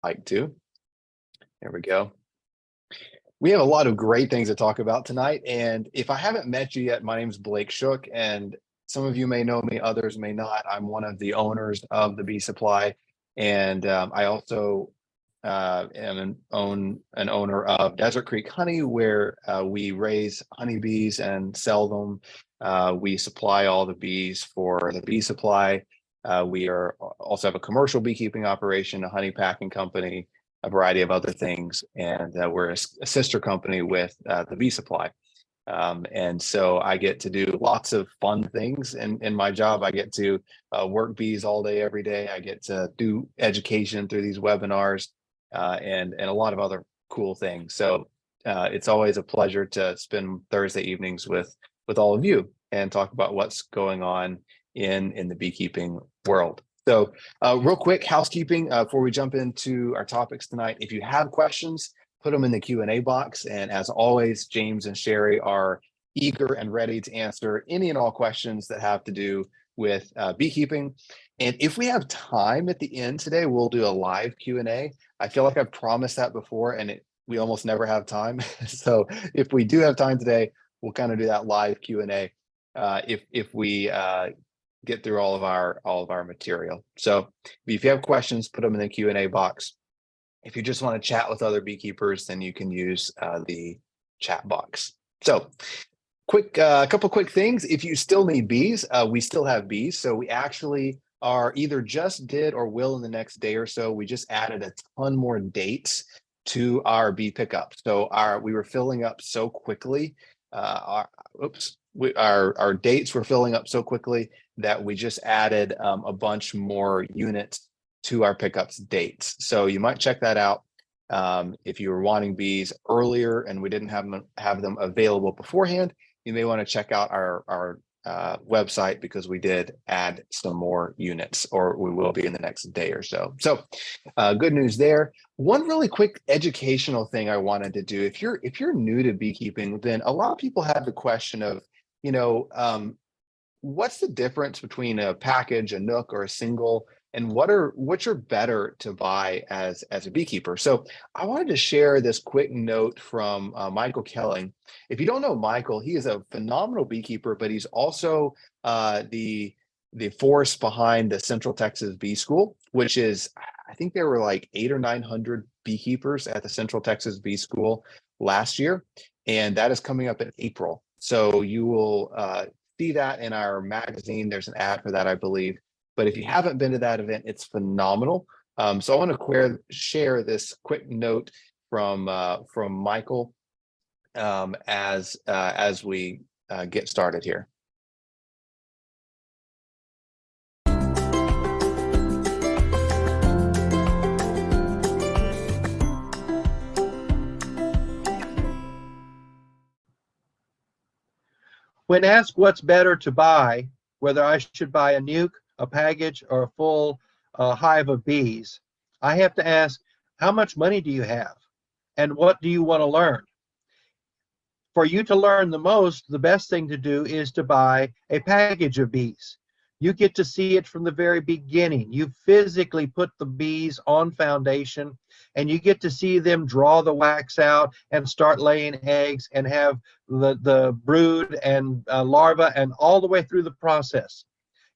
like to. There we go. We have a lot of great things to talk about tonight. And if I haven't met you yet, my name is Blake Shook, and some of you may know me, others may not. I'm one of the owners of the Bee Supply. And I also am an owner of Desert Creek Honey, where we raise honeybees and sell them. We supply all the bees for the Bee Supply. We also have a commercial beekeeping operation, a honey packing company, a variety of other things, and we're a sister company with the Bee Supply. And so I get to do lots of fun things in my job. I get to work bees all day, every day. I get to do education through these webinars and a lot of other cool things. So it's always a pleasure to spend Thursday evenings with all of you and talk about what's going on in the beekeeping world. So real quick housekeeping before we jump into our topics tonight. If you have questions, put them in the Q&A box. And as always, James and Sherry are eager and ready to answer any and all questions that have to do with beekeeping. And if we have time at the end today, we'll do a live Q&A. I feel like I've promised that before, and we almost never have time. So if we do have time today, we'll kind of do that live Q&A if we get through all of our material. So if you have questions, put them in the Q&A box. If you just want to chat with other beekeepers, then you can use the chat box. So a couple quick things. If you still need bees, we still have bees. So we actually are either just did or will in the next day or so. We just added a ton more dates to our bee pickup. So we were filling up so quickly. Our dates were filling up so quickly that we just added a bunch more units to our pickups dates. So you might check that out if you were wanting bees earlier and we didn't have them available beforehand. You may want to check out our website because we did add some more units, or we will be in the next day or so. So good news there. One really quick educational thing I wanted to do. If you're new to beekeeping, then a lot of people have the question of, what's the difference between a package, a nook, or a single, and which are better to buy as a beekeeper? So I wanted to share this quick note from Michael Kelling. If you don't know Michael, he is a phenomenal beekeeper, but he's also the force behind the Central Texas Bee School, which is, I think there were like 800 or 900 beekeepers at the Central Texas Bee School last year, and that is coming up in April. So you will see that in our magazine. There's an ad for that, I believe. But if you haven't been to that event, it's phenomenal. So I want to share this quick note from Michael as we get started here. When asked what's better to buy, whether I should buy a nuke, a package, or a full hive of bees, I have to ask, how much money do you have? And what do you want to learn? For you to learn the most, the best thing to do is to buy a package of bees. You get to see it from the very beginning. You physically put the bees on foundation, and you get to see them draw the wax out and start laying eggs and have the brood and larva and all the way through the process.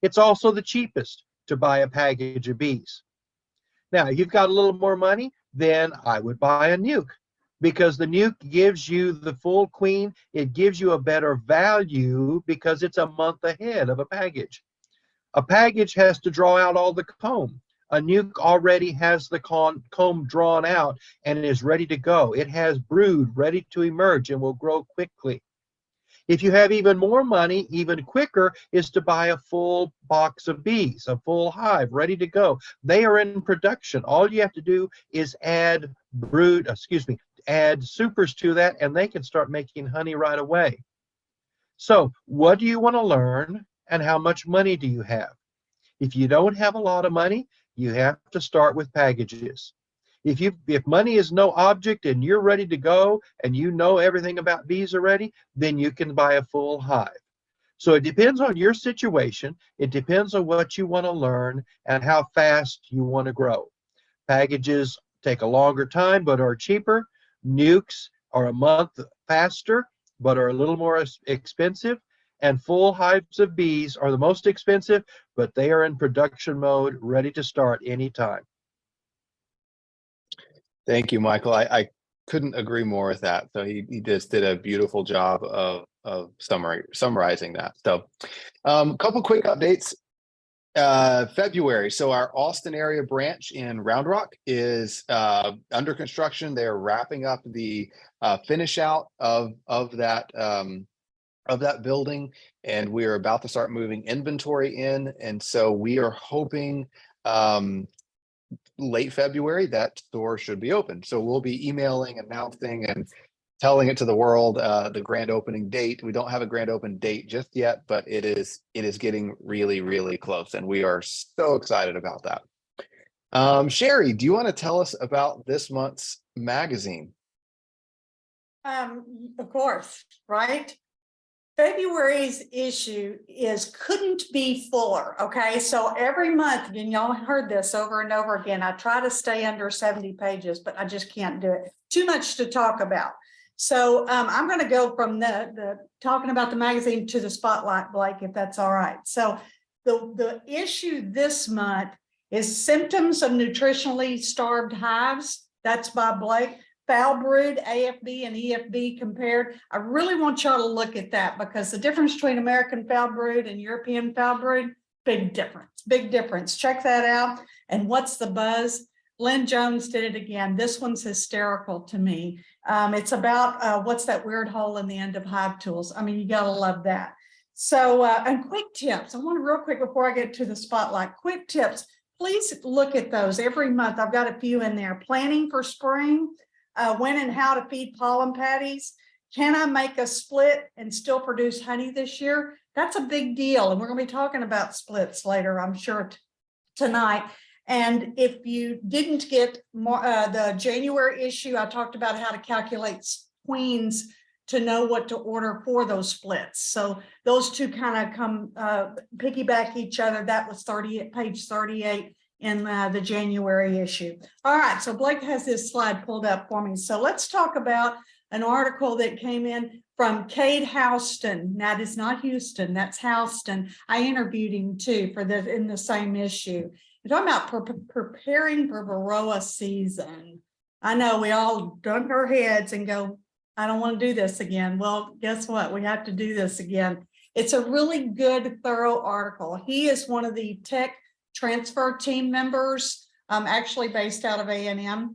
It's also the cheapest to buy a package of bees. Now, if you've got a little more money, then I would buy a nuke, because the nuke gives you the full queen. It gives you a better value because it's a month ahead of a package. A package has to draw out all the comb. A nuke already has the comb drawn out and is ready to go. It has brood ready to emerge and will grow quickly. If you have even more money, even quicker is to buy a full box of bees, a full hive ready to go. They are in production. All you have to do is add add supers to that, and they can start making honey right away. So what do you want to learn, and how much money do you have? If you don't have a lot of money, you have to start with packages. If money is no object and you're ready to go and you know everything about bees already, then you can buy a full hive. So it depends on your situation. It depends on what you want to learn and how fast you want to grow. Packages take a longer time but are cheaper. Nukes are a month faster but are a little more expensive. And full hives of bees are the most expensive, but they are in production mode, ready to start anytime. Thank you, Michael. I couldn't agree more with that. So he just did a beautiful job of summarizing that. So a couple quick updates. February. So our Austin area branch in Round Rock is under construction. They're wrapping up the finish out of that building, and we are about to start moving inventory in. And so we are hoping late February that store should be open. So we'll be emailing, announcing, and telling it to the world the grand opening date. We don't have a grand open date just yet, but it is getting really, really close, and we are so excited about that. Sherry, do you want to tell us about this month's magazine? Of course, right? February's issue is couldn't be fuller. Okay, so every month, and y'all heard this over and over again, I try to stay under 70 pages, but I just can't do it. Too much to talk about. So I'm going to go from the talking about the magazine to the spotlight, Blake, if that's all right. So the issue this month is symptoms of nutritionally starved hives. That's by Blake. Foul brood, AFB and EFB compared. I really want y'all to look at that, because the difference between American foul brood and European foul brood, big difference, big difference. Check that out. And what's the buzz? Lynn Jones did it again. This one's hysterical to me. It's about what's that weird hole in the end of hive tools. I mean, you gotta love that. So, and quick tips. I want to real quick before I get to the spotlight, quick tips. Please look at those every month. I've got a few in there. Planning for spring. When and how to feed pollen patties. Can I make a split and still produce honey this year? That's a big deal. And we're going to be talking about splits later, I'm sure, tonight. And if you didn't get more, the January issue, I talked about how to calculate queens to know what to order for those splits. So those two kind of come piggyback each other. That was page 38. In the January issue. All right, so Blake has this slide pulled up for me. So let's talk about an article that came in from Cade Houston. Now, that is not Houston, that's Houston. I interviewed him too for in the same issue. We're talking about preparing for Varroa season. I know we all dunk our heads and go, I don't want to do this again. Well, guess what? We have to do this again. It's a really good, thorough article. He is one of the tech transfer team members, actually based out of A&M.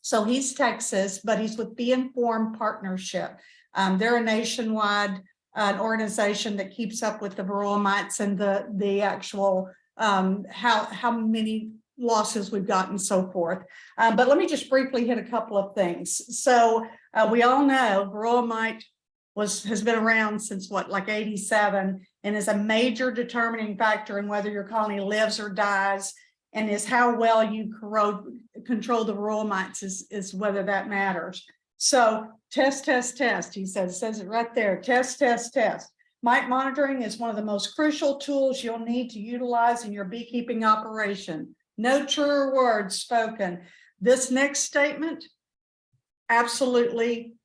So he's Texas, but he's with Be Informed Partnership. They're a nationwide organization that keeps up with the varroa mites and the actual how many losses we've got and so forth. But let me just briefly hit a couple of things. So we all know varroa mite has been around since what, like 87, and is a major determining factor in whether your colony lives or dies, and is how well you control the varroa mites is whether that matters. So test. He says it right there. Test. Mite monitoring is one of the most crucial tools you'll need to utilize in your beekeeping operation. No truer words spoken. This next statement, absolutely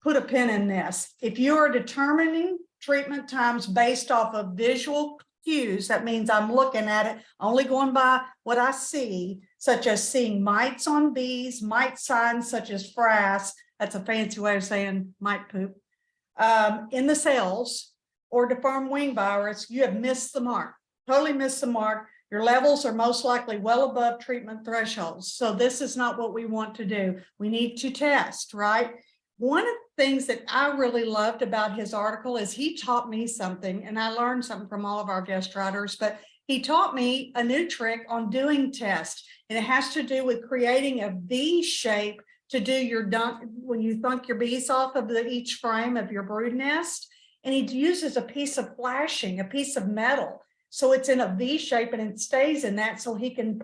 put a pin in this. If you are determining treatment times based off of visual cues, that means I'm looking at it, only going by what I see, such as seeing mites on bees, mite signs such as frass, that's a fancy way of saying mite poop, in the cells, or deformed wing virus, you have missed the mark, totally missed the mark. Your levels are most likely well above treatment thresholds. So this is not what we want to do. We need to test, right? One of the things that I really loved about his article is he taught me something, and I learned something from all of our guest writers, but he taught me a new trick on doing tests, and it has to do with creating a V shape to do your dunk when you thunk your bees off of each frame of your brood nest. And he uses a piece of flashing, a piece of metal. So it's in a V shape and it stays in that, so he can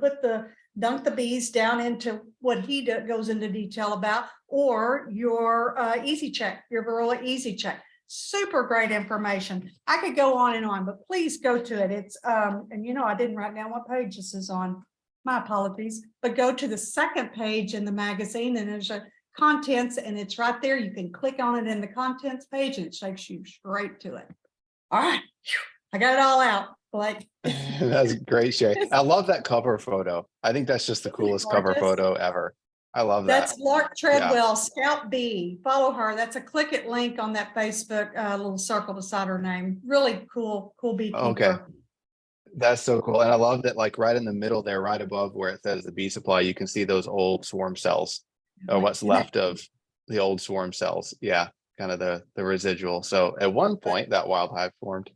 dunk the bees down into what he goes into detail about, or your easy check, your varroa easy check. Super great information. I could go on and on, but please go to it. It's and I didn't write down what page this is on. my apologies, but go to the second page in the magazine and there's a contents and it's right there. You can click on it in the contents page and it takes you straight to it. All right, I got it all out, Blake. That's great, Shay. I love that cover photo. I think that's just the Isn't it coolest cover gorgeous? photo ever. I love that. That's Lark Treadwell, Scout Bee. Follow her. That's a click it link on that Facebook little circle beside her name. Really cool beekeeper. Okay. That's so cool. And I love that, like right in the middle there, right above where it says the bee supply, you can see those old swarm cells or what's left of the old swarm cells. Yeah, kind of the residual. So at one point that wild hive formed.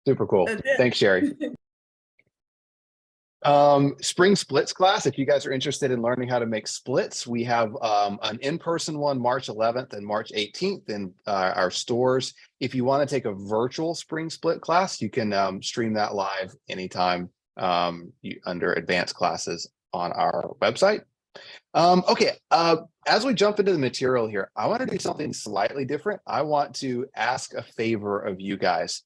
Super cool. Thanks, Sherry. Spring splits class. If you guys are interested in learning how to make splits, we have an in-person one March 11th and March 18th in our stores. If you want to take a virtual spring split class, you can stream that live anytime under advanced classes on our website. Okay, as we jump into the material here, I want to do something slightly different. I want to ask a favor of you guys.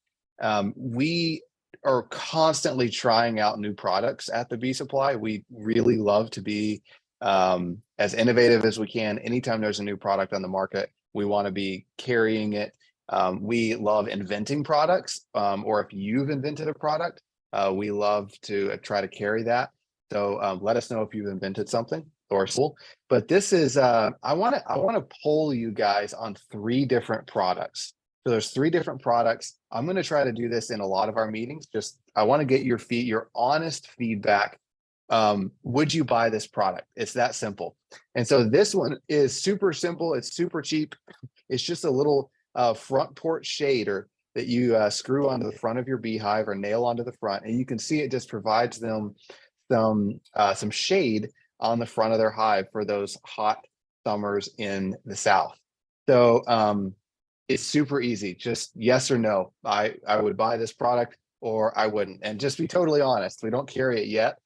We are constantly trying out new products at the Bee Supply. We really love to be as innovative as we can. Anytime there's a new product on the market, we want to be carrying it. We love inventing products, or if you've invented a product, we love to try to carry that. So let us know if you've invented something or cool. But this is I want to poll you guys on 3 different products. So there's 3 different products. I'm going to try to do this in a lot of our meetings. Just I want to get your honest feedback. Would you buy this product? It's that simple. And so this one is super simple. It's super cheap. It's just a little front porch shader that you screw onto the front of your beehive or nail onto the front, and you can see it just provides them some shade on the front of their hive for those hot summers in the South. So it's super easy. Just yes or no. I would buy this product or I wouldn't. And just be totally honest, we don't carry it yet.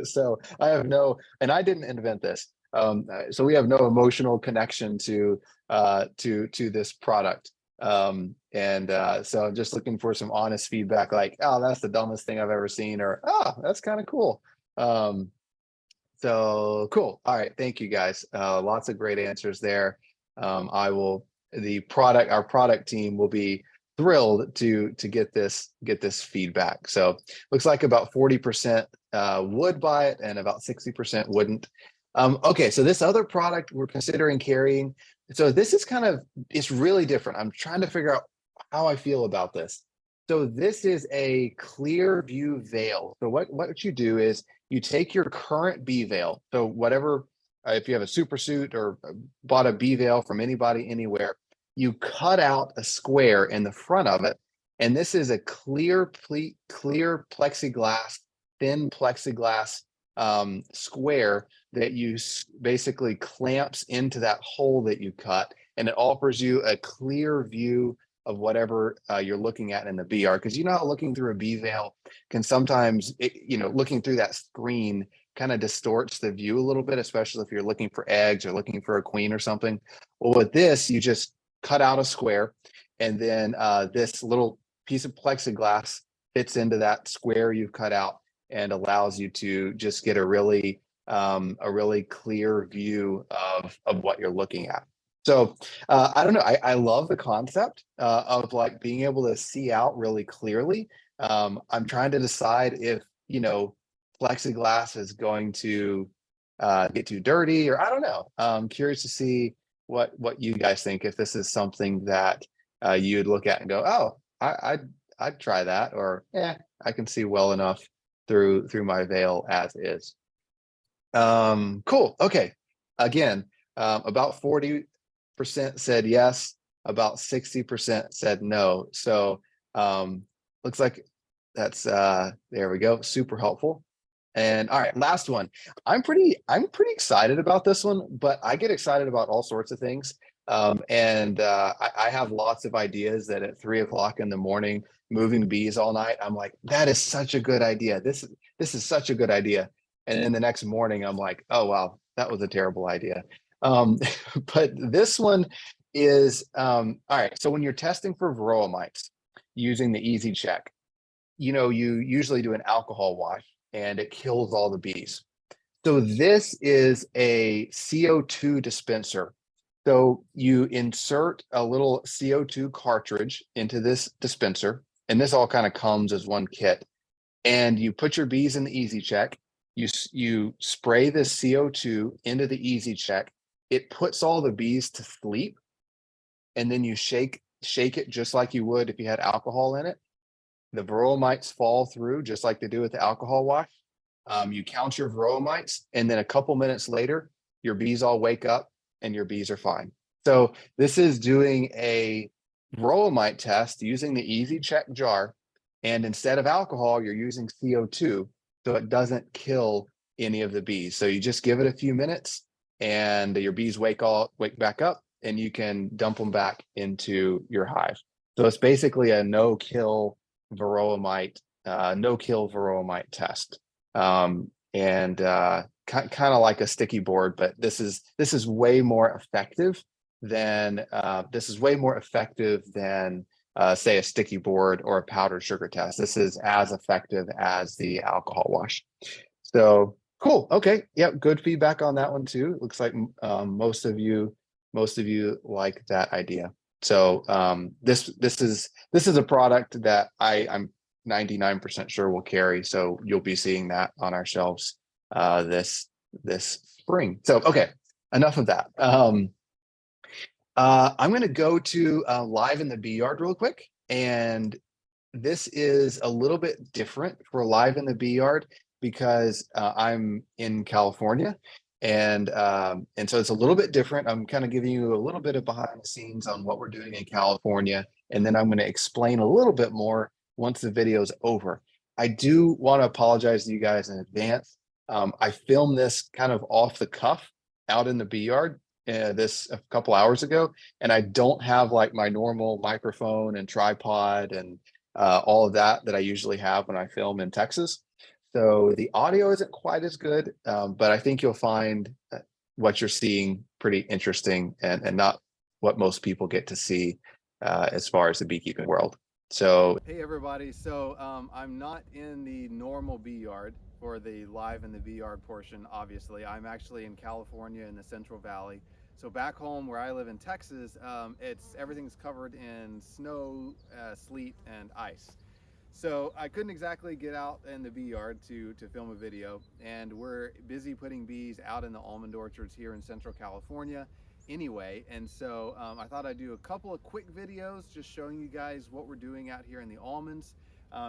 So I have no, and I didn't invent this. So we have no emotional connection to this product. So I'm just looking for some honest feedback, like, oh, that's the dumbest thing I've ever seen, or oh, that's kind of cool. So cool. All right, thank you guys. Lots of great answers there. Our product team will be thrilled to get this feedback. So looks like about 40% would buy it and about 60% wouldn't. Okay, so this other product we're considering carrying. So this is it's really different. I'm trying to figure out how I feel about this. So this is a clear view veil. So what you do is you take your current bee veil. So whatever, if you have a super suit or bought a bee veil from anybody, anywhere, you cut out a square in the front of it. And this is a clear plexiglass, thin plexiglass square that you basically clamps into that hole that you cut. And it offers you a clear view of whatever you're looking at in the bee yard. Because you know how looking through a bee veil can sometimes, looking through that screen kind of distorts the view a little bit, especially if you're looking for eggs or looking for a queen or something. Well, with this, you just cut out a square, and then this little piece of plexiglass fits into that square you've cut out and allows you to just get a really clear view of what you're looking at. So I don't know. I love the concept of like being able to see out really clearly. I'm trying to decide if, plexiglass is going to get too dirty, or I don't know. I'm curious to see what you guys think, if this is something that you'd look at and go, oh, I'd try that, or yeah, I can see well enough through my veil as is. Cool. Okay. Again, about 40% said yes, about 60% said no. So looks like that's there we go. Super helpful. And all right, last one. I'm pretty excited about this one, but I get excited about all sorts of things. I have lots of ideas that at 3 o'clock in the morning, moving bees all night, I'm like, that is such a good idea. This is such a good idea. And then the next morning, I'm like, oh, wow, that was a terrible idea. But this one is, all right. So when you're testing for varroa mites using the Easy Check, you usually do an alcohol wash and it kills all the bees. So this is a CO2 dispenser. So you insert a little CO2 cartridge into this dispenser, and this all kind of comes as one kit. And you put your bees in the easy check. You spray this CO2 into the easy check. It puts all the bees to sleep, and then you shake it just like you would if you had alcohol in it. The varroa mites fall through just like they do with the alcohol wash. You count your varroa mites, and then a couple minutes later, your bees all wake up and your bees are fine. So this is doing a varroa mite test using the easy check jar. And instead of alcohol, you're using CO2, so it doesn't kill any of the bees. So you just give it a few minutes and your bees wake back up, and you can dump them back into your hive. So it's basically a no-kill varroa mite test. And kind of like a sticky board, but this is way more effective than say a sticky board or a powdered sugar test. This is as effective as the alcohol wash. So cool. Okay. Yep. Good feedback on that one too. Looks like most of you like that idea. So this is a product that I'm 99% sure will carry. So you'll be seeing that on our shelves this spring. So okay, enough of that. I'm going to go to live in the bee yard real quick, and this is a little bit different for live in the bee yard because I'm in California, and so it's a little bit different. I'm kind of giving you a little bit of behind the scenes on what we're doing in California, and then I'm going to explain a little bit more once the video is over. I do want to apologize to you guys in advance. I filmed this kind of off the cuff out in the bee yard this a couple hours ago, and I don't have like my normal microphone and tripod and all of that I usually have when I film in Texas. So the audio isn't quite as good, but I think you'll find what you're seeing pretty interesting and not what most people get to see as far as the beekeeping world. So hey everybody, so I'm not in the normal bee yard for the live in the bee yard portion. Obviously, I'm actually in California in the Central Valley. So back home where I live in Texas, everything's covered in snow, sleet, and ice. So I couldn't exactly get out in the bee yard to film a video, and we're busy putting bees out in the almond orchards here in Central California anyway. And so I thought I'd do a couple of quick videos just showing you guys what we're doing out here in the almonds.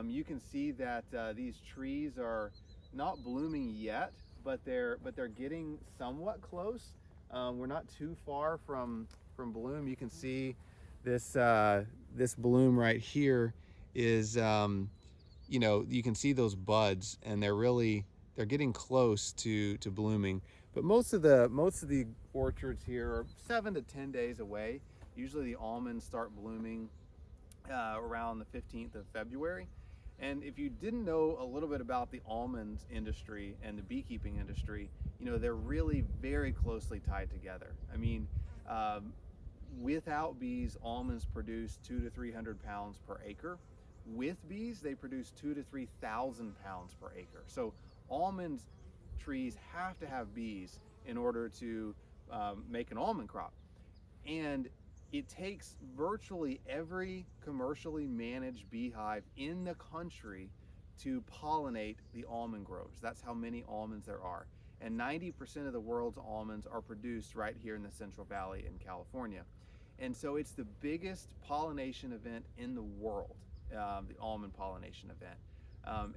You can see that these trees are not blooming yet, but they're getting somewhat close. We're not too far from bloom. You can see this this bloom right here is you know, you can see those buds, and they're getting close to blooming. But most of the orchards here are 7 to 10 days away. Usually the almonds start blooming around the 15th of February. And if you didn't know a little bit about the almond industry and the beekeeping industry, you know, they're really very closely tied together. I mean, without bees, almonds produce 200 to 300 pounds per acre. With bees, they produce 2,000 to 3,000 pounds per acre. So almond trees have to have bees in order to make an almond crop. And it takes virtually every commercially managed beehive in the country to pollinate the almond groves. That's how many almonds there are. And 90% of the world's almonds are produced right here in the Central Valley in California. And so it's the biggest pollination event in the world, the almond pollination event.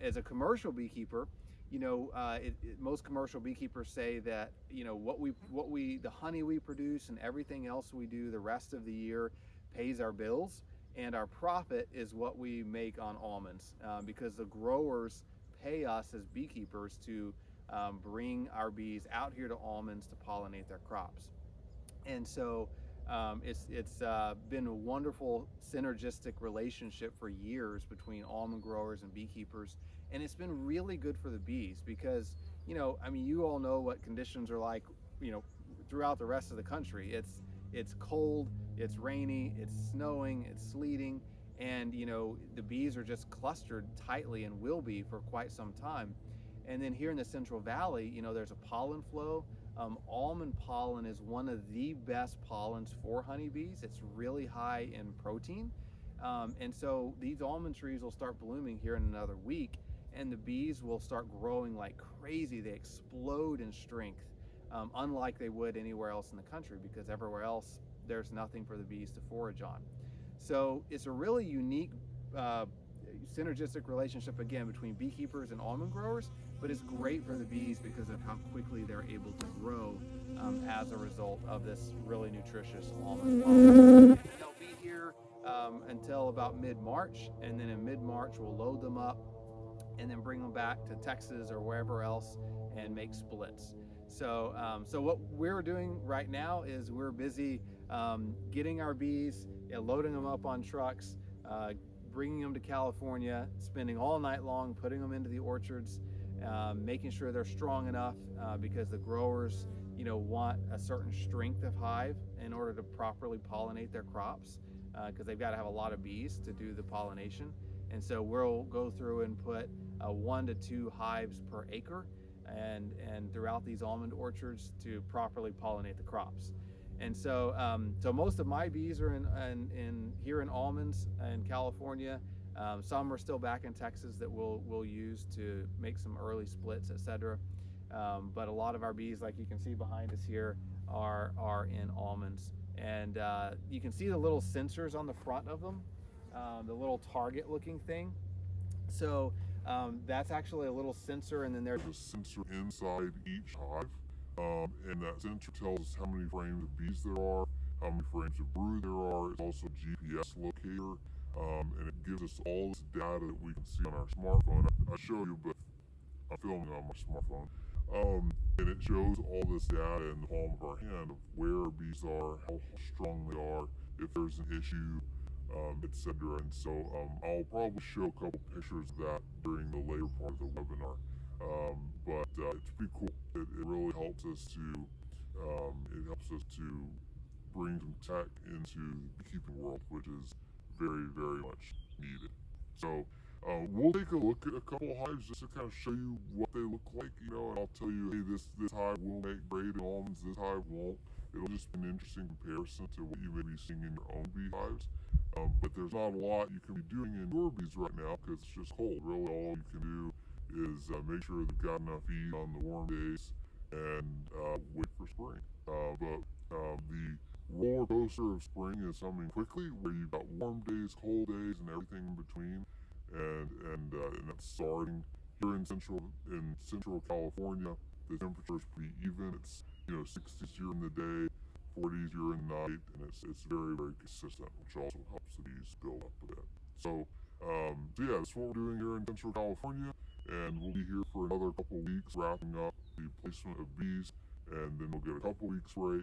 As a commercial beekeeper, you know, most commercial beekeepers say that, you know, the honey we produce and everything else we do the rest of the year pays our bills, and our profit is what we make on almonds, because the growers pay us as beekeepers to bring our bees out here to almonds to pollinate their crops. And so it's been a wonderful synergistic relationship for years between almond growers and beekeepers, and it's been really good for the bees because, you know, I mean, you all know what conditions are like, you know, throughout the rest of the country. It's cold, it's rainy, it's snowing, it's sleeting, and, you know, the bees are just clustered tightly and will be for quite some time. And then here in the Central Valley, you know, there's a pollen flow. Almond pollen is one of the best pollens for honeybees. It's really high in protein. And so these almond trees will start blooming here in another week, and the bees will start growing like crazy. They explode in strength, unlike they would anywhere else in the country, because everywhere else there's nothing for the bees to forage on. So it's a really unique synergistic relationship, again, between beekeepers and almond growers, but it's great for the bees because of how quickly they're able to grow as a result of this really nutritious almond pollen. And they'll be here until about mid-March, and then in mid-March we'll load them up and then bring them back to Texas or wherever else and make splits. So, so what we're doing right now is we're busy getting our bees, loading them up on trucks, bringing them to California, spending all night long putting them into the orchards, making sure they're strong enough because the growers, you know, want a certain strength of hive in order to properly pollinate their crops, because they've got to have a lot of bees to do the pollination. And so we'll go through and put 1 to 2 hives per acre and throughout these almond orchards to properly pollinate the crops. And so so most of my bees are in here in almonds in California. Some are still back in Texas that we'll use to make some early splits, etc. But a lot of our bees, like you can see behind us here, are in almonds. And you can see the little sensors on the front of them, the little target looking thing. So that's actually a little sensor, and then there's a sensor inside each hive, and that sensor tells us how many frames of bees there are, how many frames of brood there are. It's also a GPS locator, and it gives us all this data that we can see on our smartphone. I show you, but I'm filming on my smartphone. And it shows all this data in the palm of our hand of where our bees are, how strong they are, if there's an issue, etc. And so I'll probably show a couple pictures of that during the later part of the webinar. But it's pretty cool. It really helps us to bring some tech into the beekeeping world, which is very, very much needed. So we'll take a look at a couple hives just to kind of show you what they look like, you know, and I'll tell you, hey, this hive will make great almonds, this hive won't. It'll just be an interesting comparison to what you may be seeing in your own beehives. But there's not a lot you can be doing in your bees right now because it's just cold. Really, all you can do is make sure they've got enough heat on the warm days and wait for spring. But the roller coaster of spring is coming quickly, where you've got warm days, cold days, and everything in between, and that's starting here in Central California. The temperature is pretty even. It's 60s during the day, 40s during the night, and it's very, very consistent, which also helps the bees build up a bit. So yeah, that's what we're doing here in Central California, and we'll be here for another couple weeks wrapping up the placement of bees, and then we'll get a couple weeks break,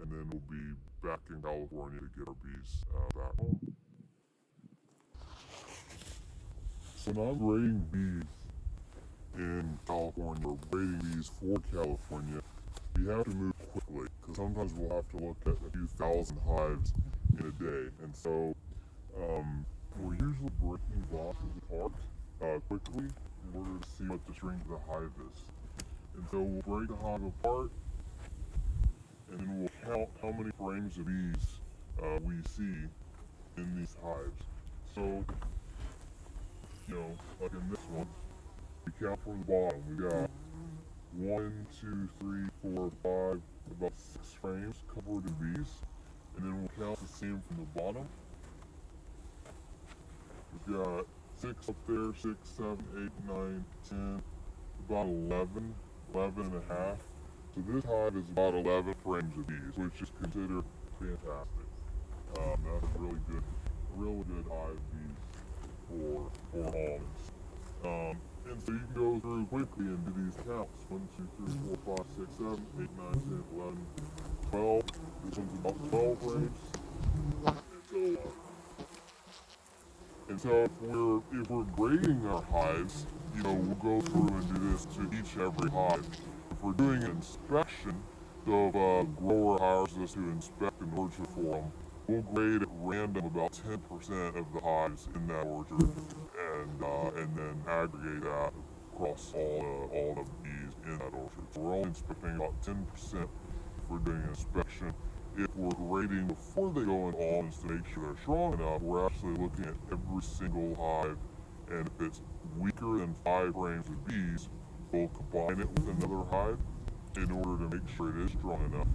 and then we'll be back in California to get our bees back home. So now I'm grading bees in California, or grading bees for California. We have to move quickly, because sometimes we'll have to look at a few thousand hives in a day. And so we're usually breaking boxes apart quickly in order to see what the strength of the hive is. And so we'll break the hive apart, and then we'll count how many frames of bees we see in these hives. So, like in this one, we count from the bottom. We got 1, 2, 3, 4, 5, about 6 frames covered in bees, and then we'll count the same from the bottom. We've got 6 up there, 6, 7, 8, 9, 10, about 11 and a half. So this hive is about 11 frames of bees, which is considered fantastic. That's a really good hive of bees for almonds. And so you can go through quickly and do these counts. 1, 2, 3, 4, 5, 6, 7, 8, 9, 10, 11, 12. This one's about 12 frames. And so if we're grading our hives, we'll go through and do this to each and every hive. If we're doing an inspection, so if a grower hires us to inspect an orchard for them, we'll grade at random about 10% of the hives in that orchard, and then aggregate that across all the bees in that orchard. So we're only inspecting about 10% if we're doing an inspection. If we're grading before they go in almonds to make sure they're strong enough, we're actually looking at every single hive, and if it's weaker than 5 frames of bees, we'll combine it with another hive in order to make sure it is strong enough,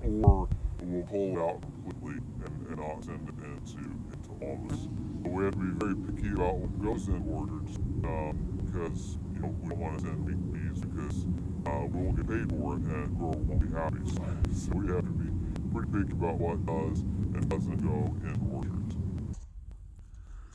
or we'll pull it out completely and not send it into almonds. But we have to be very picky about what goes in orchards, because we don't want to send weak bees, because we won't get paid for it and the grower won't be happy. So we have to be pretty picky about what does and doesn't go in orchards.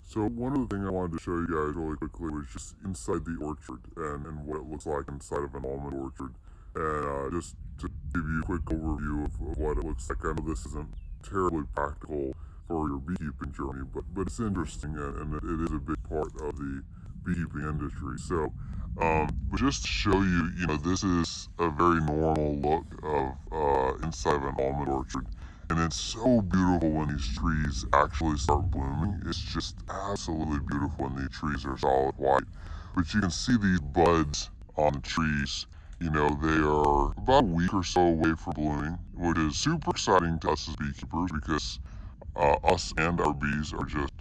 So one of the things I wanted to show you guys really quickly was just inside the orchard and what it looks like inside of an almond orchard. And just to give you a quick overview of what it looks like. I know this isn't terribly practical for your beekeeping journey, but it's interesting, and it is a big part of the beekeeping industry. So, but just to show you, this is a very normal look of inside of an almond orchard. And it's so beautiful when these trees actually start blooming. It's just absolutely beautiful when these trees are solid white. But you can see these buds on the trees. They are about a week or so away from blooming, which is super exciting to us as beekeepers, because us and our bees are just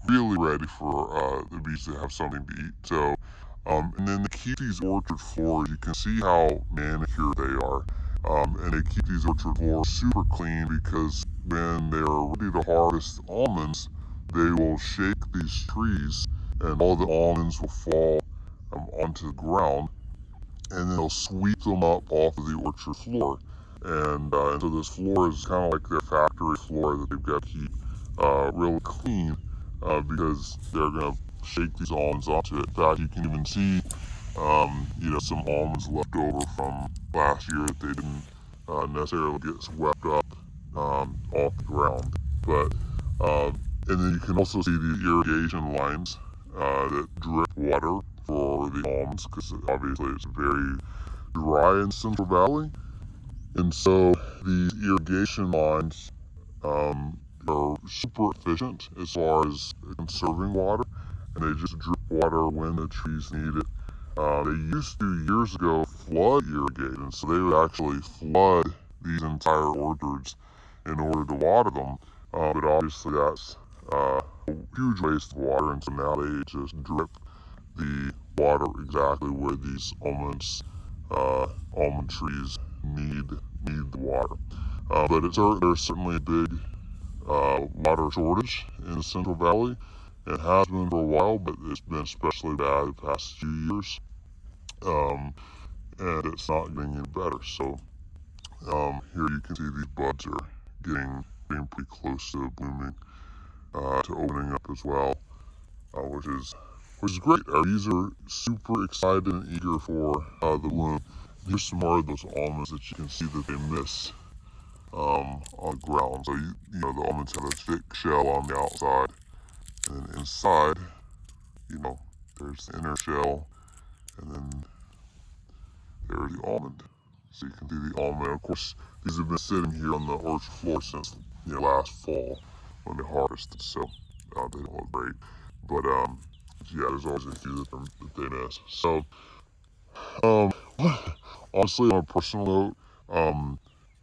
really ready for the bees to have something to eat. So, and then they keep these orchard floors. You can see how manicured they are. And they keep these orchard floors super clean, because when they're ready to harvest almonds, they will shake these trees and all the almonds will fall onto the ground, and then they'll sweep them up off of the orchard floor. And so this floor is kind of like their factory floor that they've got to keep really clean, because they're going to shake these almonds onto it. In fact, you can even see some almonds left over from last year that they didn't necessarily get swept up off the ground. But and then you can also see the irrigation lines that drip water for the almonds, because obviously it's very dry in Central Valley. And so these irrigation lines are super efficient as far as conserving water, and they just drip water when the trees need it. They used to, years ago, flood irrigate, and so they would actually flood these entire orchards in order to water them. But obviously that's a huge waste of water, and so now they just drip the water exactly where these almond trees need the water. But there's certainly a big water shortage in the Central Valley. It has been for a while, but it's been especially bad the past few years. And it's not getting any better. So here you can see these buds are getting pretty close to blooming, to opening up as well, which is great. Our bees are super excited and eager for the bloom. Here's some more of those almonds that you can see that they miss on the ground. So the almonds have a thick shell on the outside, and then inside, there's the inner shell, and then there's the almond. So you can see the almond. Of course, these have been sitting here on the orchard floor since last fall when they harvested, so they don't look great. But yeah, there's always a few that they miss. So honestly, on a personal note,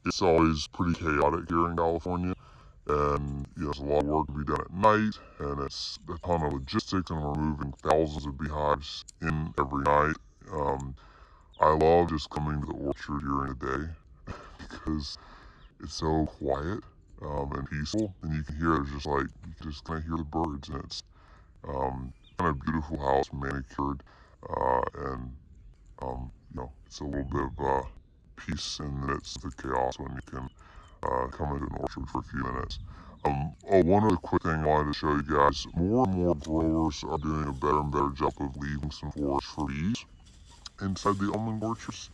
it's always pretty chaotic here in California, and there's a lot of work to be done at night, and it's a ton of logistics, and we're moving thousands of beehives in every night. I love just coming to the orchard during the day because it's so quiet and peaceful, and you can hear you just kind of hear the birds, and it's kind of beautiful how it's manicured, and it's a little bit of peace in the midst of the chaos when you can come into an orchard for a few minutes. One other quick thing I wanted to show you guys: more and more growers are doing a better and better job of leaving some forage for bees inside the almond orchards.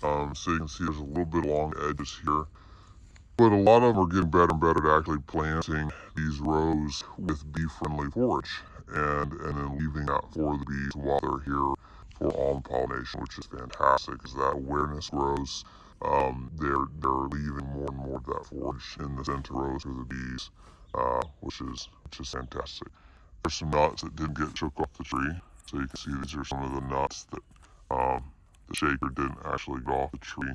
So you can see there's a little bit along the edges here. But a lot of them are getting better and better at actually planting these rows with bee-friendly forage, and then leaving that for the bees while they're here for almond pollination, which is fantastic. As that awareness grows, they're leaving more and more of that forage in the center rows for the bees, which is fantastic. There's some nuts that didn't get shook off the tree. So you can see these are some of the nuts that the shaker didn't actually get off the tree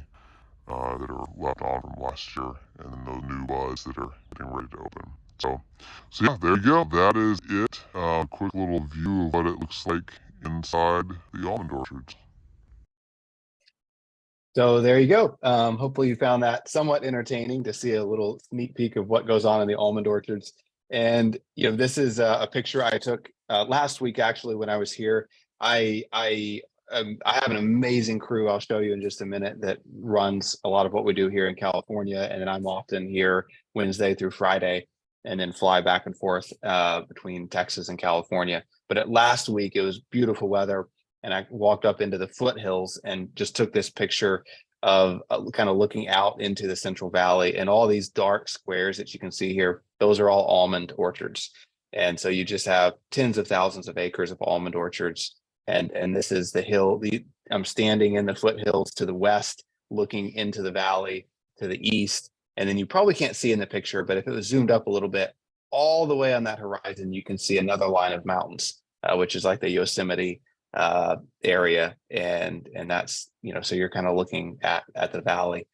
that are left on from last year, and then those new buds that are getting ready to open. So yeah, there you go. That is it. Quick little view of what it looks like inside the almond orchards. So there you go. Hopefully you found that somewhat entertaining to see a little sneak peek of what goes on in the almond orchards. And this is a picture I took last week, actually, when I was here. I have an amazing crew I'll show you in just a minute that runs a lot of what we do here in California. And then I'm often here Wednesday through Friday and then fly back and forth between Texas and California. But last week, it was beautiful weather. And I walked up into the foothills and just took this picture of kind of looking out into the Central Valley, and all these dark squares that you can see here. Those are all almond orchards. And so you just have tens of thousands of acres of almond orchards. And this is the hill. I'm standing in the foothills to the west, looking into the valley to the east. And then you probably can't see in the picture, but if it was zoomed up a little bit, all the way on that horizon, you can see another line of mountains, which is like the Yosemite area. And that's, so you're kind of looking at the valley.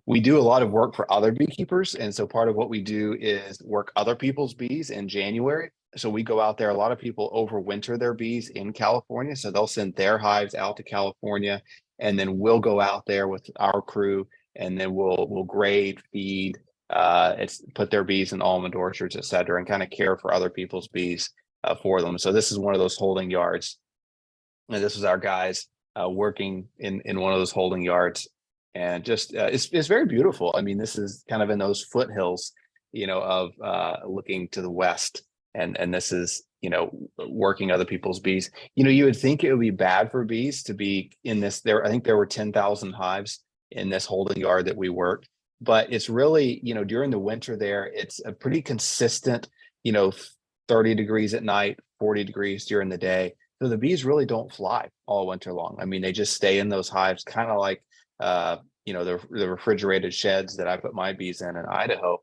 We do a lot of work for other beekeepers. And so part of what we do is work other people's bees in January. So we go out there. A lot of people overwinter their bees in California. So they'll send their hives out to California, and then we'll go out there with our crew, and then we'll grade, feed, put their bees in almond orchards, et cetera, and kind of care for other people's bees for them. So this is one of those holding yards. And this is our guys working in one of those holding yards. And just it's very beautiful. I mean, this is kind of in those foothills, of looking to the west. And this is, working other people's bees. You would think it would be bad for bees to be in this. I think there were 10,000 hives in this holding yard that we worked. But it's really, during the winter there, it's a pretty consistent, 30 degrees at night, 40 degrees during the day. So the bees really don't fly all winter long. I mean, they just stay in those hives, kind of like, the refrigerated sheds that I put my bees in Idaho.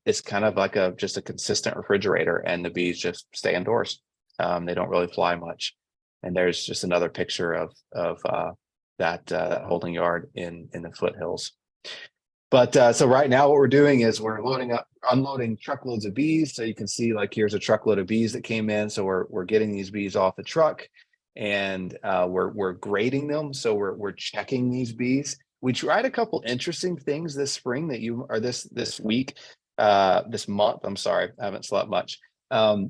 It's kind of like just a consistent refrigerator, and the bees just stay indoors. They don't really fly much. And there's just another picture of that holding yard in the foothills. But so right now what we're doing is we're unloading truckloads of bees. So you can see, like, here's a truckload of bees that came in. So we're getting these bees off the truck, and we're grading them. So we're checking these bees. We tried a couple interesting things this spring this month. I'm sorry, I haven't slept much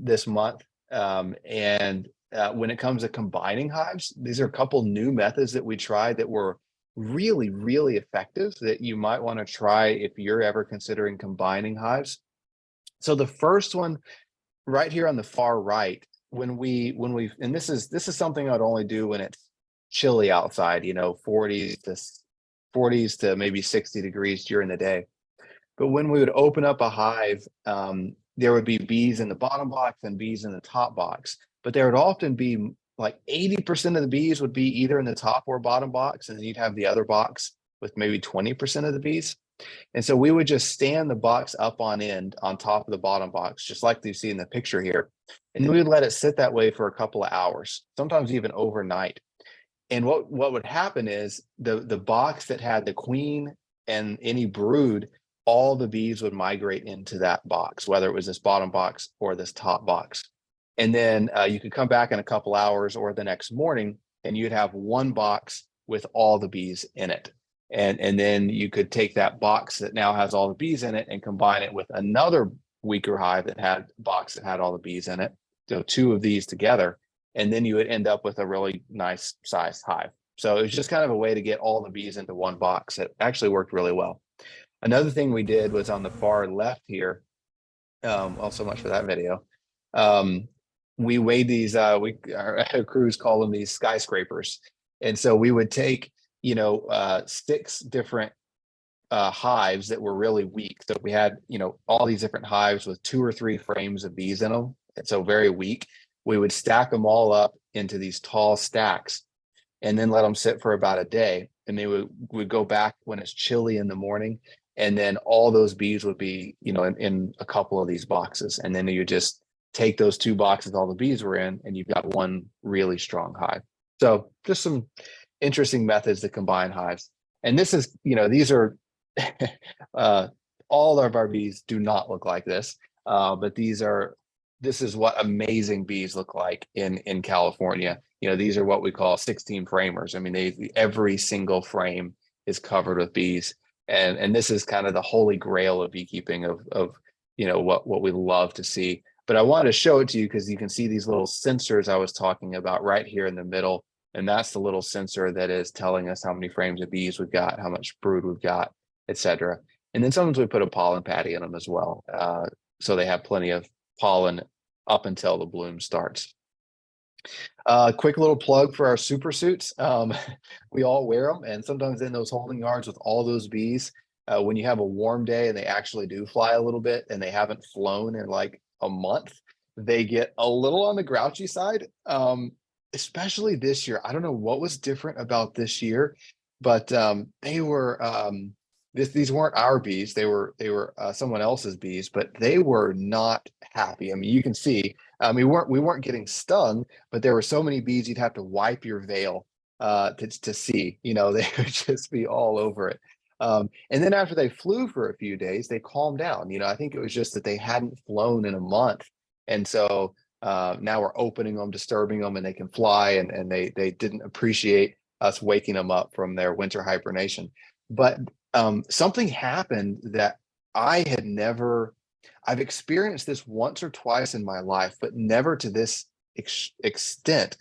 this month. And when it comes to combining hives, these are a couple new methods that we tried that were really, really effective that you might want to try if you're ever considering combining hives. So the first one right here on the far right, and this is something I'd only do when it's chilly outside, 40s to maybe 60 degrees during the day. But when we would open up a hive, there would be bees in the bottom box and bees in the top box, but there would often be like 80% of the bees would be either in the top or bottom box, and then you'd have the other box with maybe 20% of the bees. And so we would just stand the box up on end on top of the bottom box, just like you see in the picture here. And then we would let it sit that way for a couple of hours, sometimes even overnight. And what would happen is the box that had the queen and any brood, all the bees would migrate into that box, whether it was this bottom box or this top box. And then you could come back in a couple hours or the next morning, and you'd have one box with all the bees in it. And then you could take that box that now has all the bees in it and combine it with another weaker hive that had all the bees in it. So two of these together, and then you would end up with a really nice sized hive. So it was just kind of a way to get all the bees into one box. It actually worked really well. Another thing we did was on the far left here. Well, so much for that video. We weighed these, our crews call them these skyscrapers. And so we would take, 6 different hives that were really weak. So we had, all these different hives with 2 or 3 frames of bees in them. And so very weak. We would stack them all up into these tall stacks and then let them sit for about a day. And they would go back when it's chilly in the morning. And then all those bees would be, in a couple of these boxes. And then you just take those 2 boxes all the bees were in, and you've got one really strong hive. So just some interesting methods to combine hives. And this is, these are all of our bees do not look like this, but this is what amazing bees look like in California. These are what we call 16 framers. I mean, every single frame is covered with bees, and this is kind of the holy grail of beekeeping of what we love to see. But I wanted to show it to you because you can see these little sensors I was talking about right here in the middle. And that's the little sensor that is telling us how many frames of bees we've got, how much brood we've got, etc. And then sometimes we put a pollen patty in them as well. So they have plenty of pollen up until the bloom starts. Quick little plug for our super suits. We all wear them, and sometimes in those holding yards with all those bees, when you have a warm day and they actually do fly a little bit and they haven't flown in like a month, they get a little on the grouchy side. Especially this year. I don't know what was different about this year, but they were these weren't our bees. They were someone else's bees, but they were not happy. I mean, you can see we weren't getting stung, but there were so many bees you'd have to wipe your veil to see. They would just be all over it. And then after they flew for a few days, they calmed down. I think it was just that they hadn't flown in a month, and so now we're opening them, disturbing them, and they can fly, and they didn't appreciate us waking them up from their winter hibernation. But something happened that I've experienced this once or twice in my life, but never to this extent.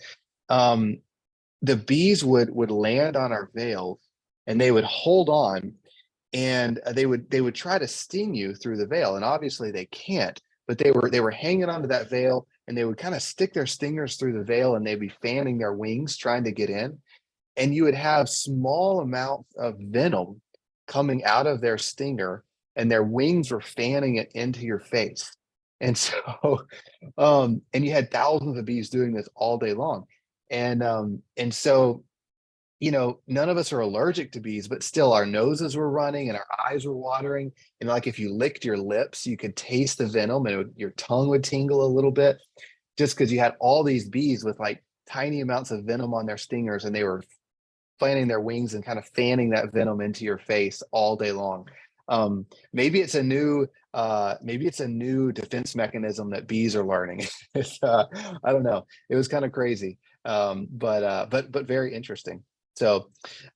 The bees would land on our veils, and they would hold on, and they would try to sting you through the veil, and obviously they can't, but they were hanging onto that veil, and they would kind of stick their stingers through the veil, and they'd be fanning their wings trying to get in, and you would have small amounts of venom coming out of their stinger, and their wings were fanning it into your face. And so and you had thousands of bees doing this all day long, and so none of us are allergic to bees, but still our noses were running and our eyes were watering. And like if you licked your lips, you could taste the venom, and your tongue would tingle a little bit, just because you had all these bees with like tiny amounts of venom on their stingers, and they were fanning their wings and kind of fanning that venom into your face all day long. Maybe it's a new defense mechanism that bees are learning. I don't know. It was kind of crazy, but very interesting. So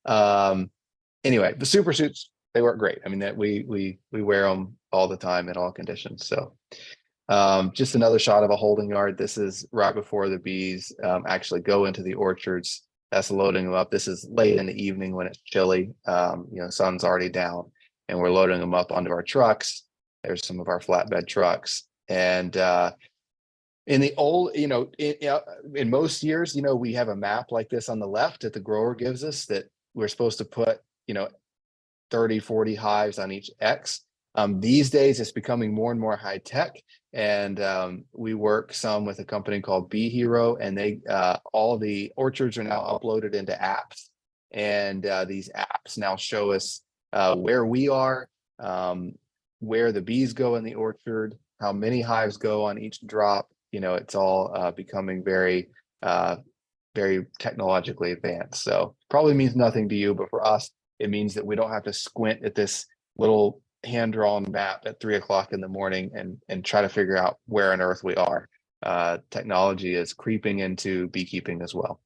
anyway, the super suits, they work great. I mean, that we wear them all the time in all conditions. So just another shot of a holding yard. This is right before the bees actually go into the orchards. That's loading them up. This is late in the evening when it's chilly. Sun's already down, and we're loading them up onto our trucks. There's some of our flatbed trucks, and in the old, in most years, we have a map like this on the left that the grower gives us that we're supposed to put, 30, 40 hives on each X. These days, it's becoming more and more high tech, and we work some with a company called Bee Hero, and they all the orchards are now uploaded into apps, and these apps now show us where we are, where the bees go in the orchard, how many hives go on each drop. It's all becoming very, very technologically advanced. So probably means nothing to you, but for us, it means that we don't have to squint at this little hand-drawn map at 3 o'clock in the morning and try to figure out where on earth we are. Technology is creeping into beekeeping as well.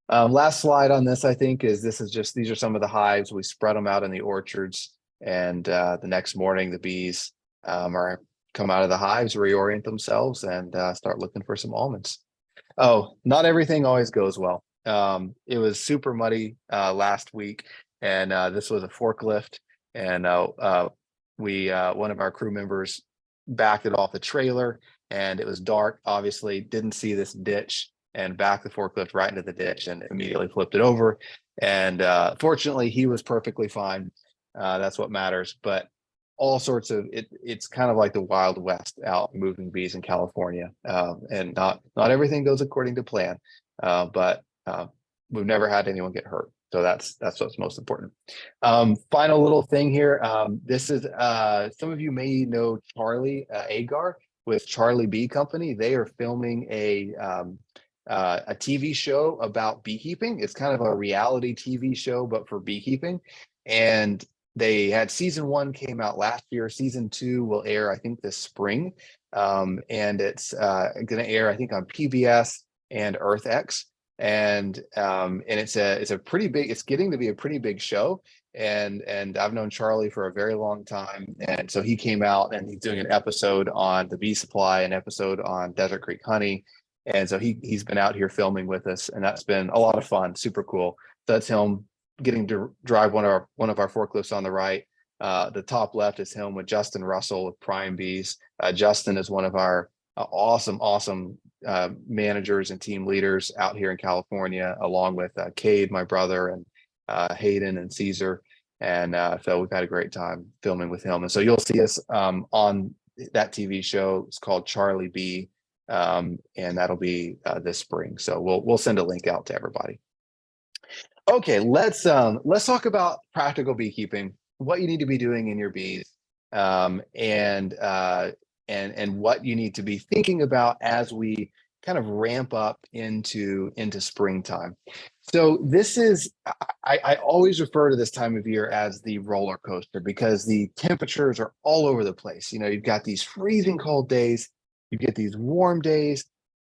Last slide on this, I think, is these are some of the hives. We spread them out in the orchards, and the next morning the bees come out of the hives, reorient themselves, and start looking for some almonds. Oh, not everything always goes well. It was super muddy last week, and this was a forklift, and one of our crew members backed it off the trailer, and it was dark, obviously didn't see this ditch, and backed the forklift right into the ditch and immediately flipped it over. And fortunately, he was perfectly fine. That's what matters. But all sorts of it's kind of like the Wild West out moving bees in California, and not everything goes according to plan, but we've never had anyone get hurt, so that's what's most important. Final little thing here. This is some of you may know Charlie Agar. with Charlie Bee Company. They are filming a TV show about beekeeping. It's kind of a reality TV show, but for beekeeping. And they had season 1 came out last year. Season 2 will air, I think, this spring. And it's going to air, I think, on PBS and EarthX. And it's a pretty big, it's getting to be a pretty big show. And I've known Charlie for a very long time. And so he came out and he's doing an episode on the bee supply, an episode on Desert Creek honey. And so he's been out here filming with us, and that's been a lot of fun, super cool. That's him getting to drive one of our forklifts on the right. The top left is him with Justin Russell with Prime Bees. Justin is one of our awesome managers and team leaders out here in California, along with Cade, my brother, and Hayden and Caesar. And so we've had a great time filming with him. And so you'll see us on that TV show. It's called Charlie Bee. And that'll be this spring. So we'll send a link out to everybody. Okay, let's talk about practical beekeeping, what you need to be doing in your bees, and what you need to be thinking about as we kind of ramp up into springtime. So this is, I always refer to this time of year as the roller coaster, because the temperatures are all over the place. You know, you've got these freezing cold days, you get these warm days,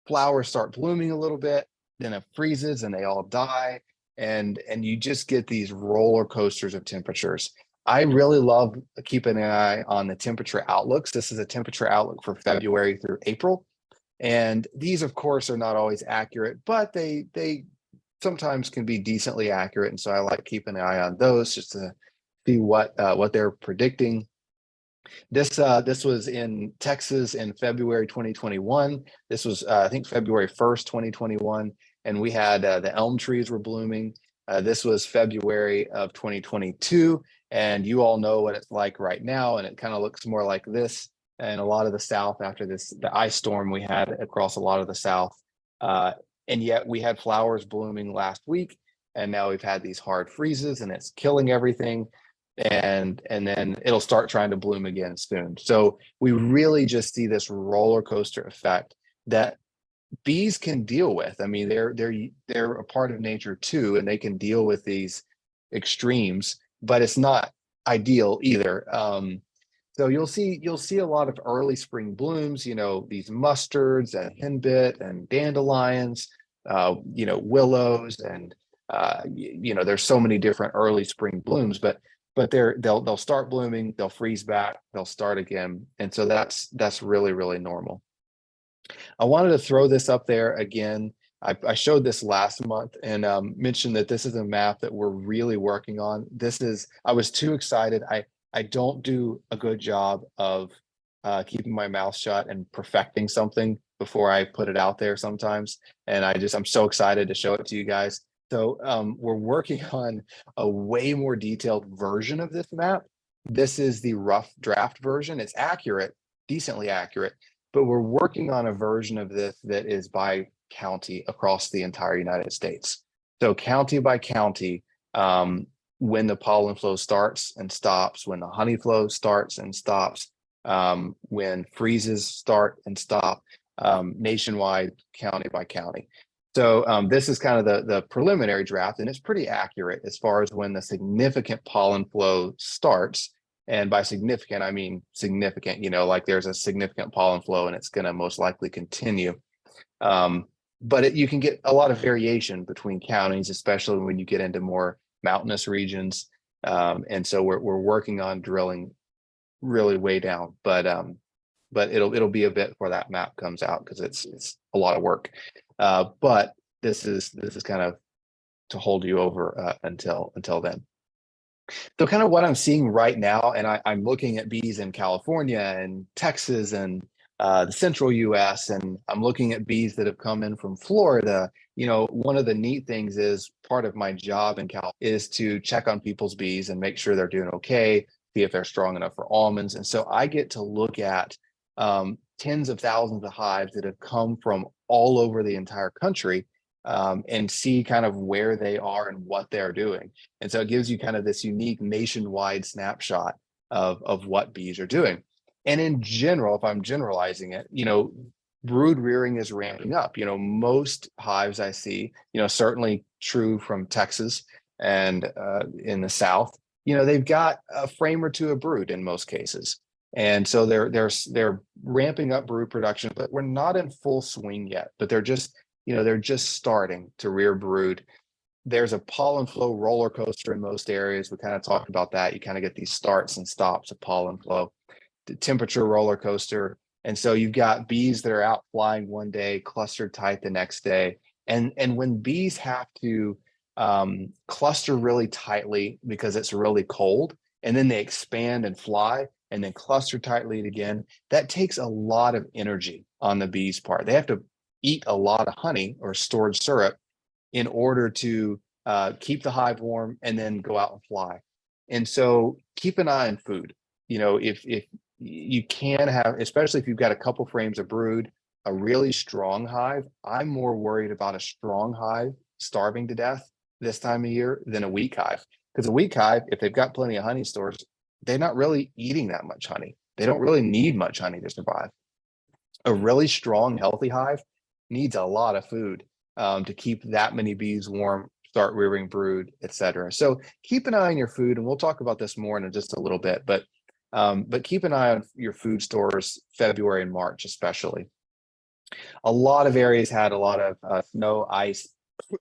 flowers start blooming a little bit, then it freezes and they all die. And you just get these roller coasters of temperatures. I really love keeping an eye on the temperature outlooks. This is a temperature outlook for February through April. And these, of course, are not always accurate, but they sometimes can be decently accurate. And so I like keeping an eye on those just to see what they're predicting. This was in Texas in February 2021. This was, I think, February 1st, 2021. And we had the elm trees were blooming. This was February of 2022. And you all know what it's like right now. And it kind of looks more like this. And a lot of the South after the ice storm we had across a lot of the South. And yet we had flowers blooming last week. And now we've had these hard freezes and it's killing everything. And then it'll start trying to bloom again soon. So we really just see this roller coaster effect that bees can deal with. I mean, they're a part of nature too, and they can deal with these extremes, but it's not ideal either. So you'll see a lot of early spring blooms, you know, these mustards and henbit and dandelions, you know, willows, and you know, there's so many different early spring blooms, but they'll start blooming, they'll freeze back, they'll start again. And so that's really, really normal. I wanted to throw this up there again. I showed this last month and mentioned that this is a map that we're really working on. I was too excited. I don't do a good job of keeping my mouth shut and perfecting something before I put it out there sometimes. And I'm so excited to show it to you guys. So we're working on a way more detailed version of this map. This is the rough draft version. It's accurate, decently accurate, but we're working on a version of this that is by county across the entire United States. So county by county, when the pollen flow starts and stops, when the honey flow starts and stops, when freezes start and stop, nationwide, county by county. So this is kind of the preliminary draft, and it's pretty accurate as far as when the significant pollen flow starts. And by significant, I mean significant, you know, like there's a significant pollen flow and it's going to most likely continue. But you can get a lot of variation between counties, especially when you get into more mountainous regions. And so we're working on drilling really way down, but it'll be a bit before that map comes out because it's a lot of work. But this is kind of to hold you over until then. So kind of what I'm seeing right now, and I'm looking at bees in California and Texas and the central US, and I'm looking at bees that have come in from Florida. You know, one of the neat things is part of my job in Cal is to check on people's bees and make sure they're doing okay, see if they're strong enough for almonds. And so I get to look at tens of thousands of hives that have come from all over the entire country and see kind of where they are and what they're doing. And so it gives you kind of this unique nationwide snapshot of what bees are doing. And in general, if I'm generalizing it, brood rearing is ramping up. Most hives I see, certainly true from Texas and in the South, they've got a frame or two of brood in most cases. And so they're ramping up brood production, but we're not in full swing yet. But they're just starting to rear brood. There's a pollen flow roller coaster in most areas. We kind of talked about that. You kind of get these starts and stops of pollen flow, the temperature roller coaster. And so you've got bees that are out flying one day, clustered tight the next day. And when bees have to cluster really tightly because it's really cold, and then they expand and fly and then cluster tightly again, that takes a lot of energy on the bees' part. They have to eat a lot of honey or stored syrup in order to keep the hive warm and then go out and fly. And so keep an eye on food. If you can have, especially if you've got a couple frames of brood, a really strong hive, I'm more worried about a strong hive starving to death this time of year than a weak hive. Because a weak hive, if they've got plenty of honey stores, they're not really eating that much honey. They don't really need much honey to survive. A really strong, healthy hive needs a lot of food to keep that many bees warm, start rearing brood, etc. So keep an eye on your food, and we'll talk about this more in just a little bit. But keep an eye on your food stores, February and March especially. A lot of areas had a lot of snow, ice,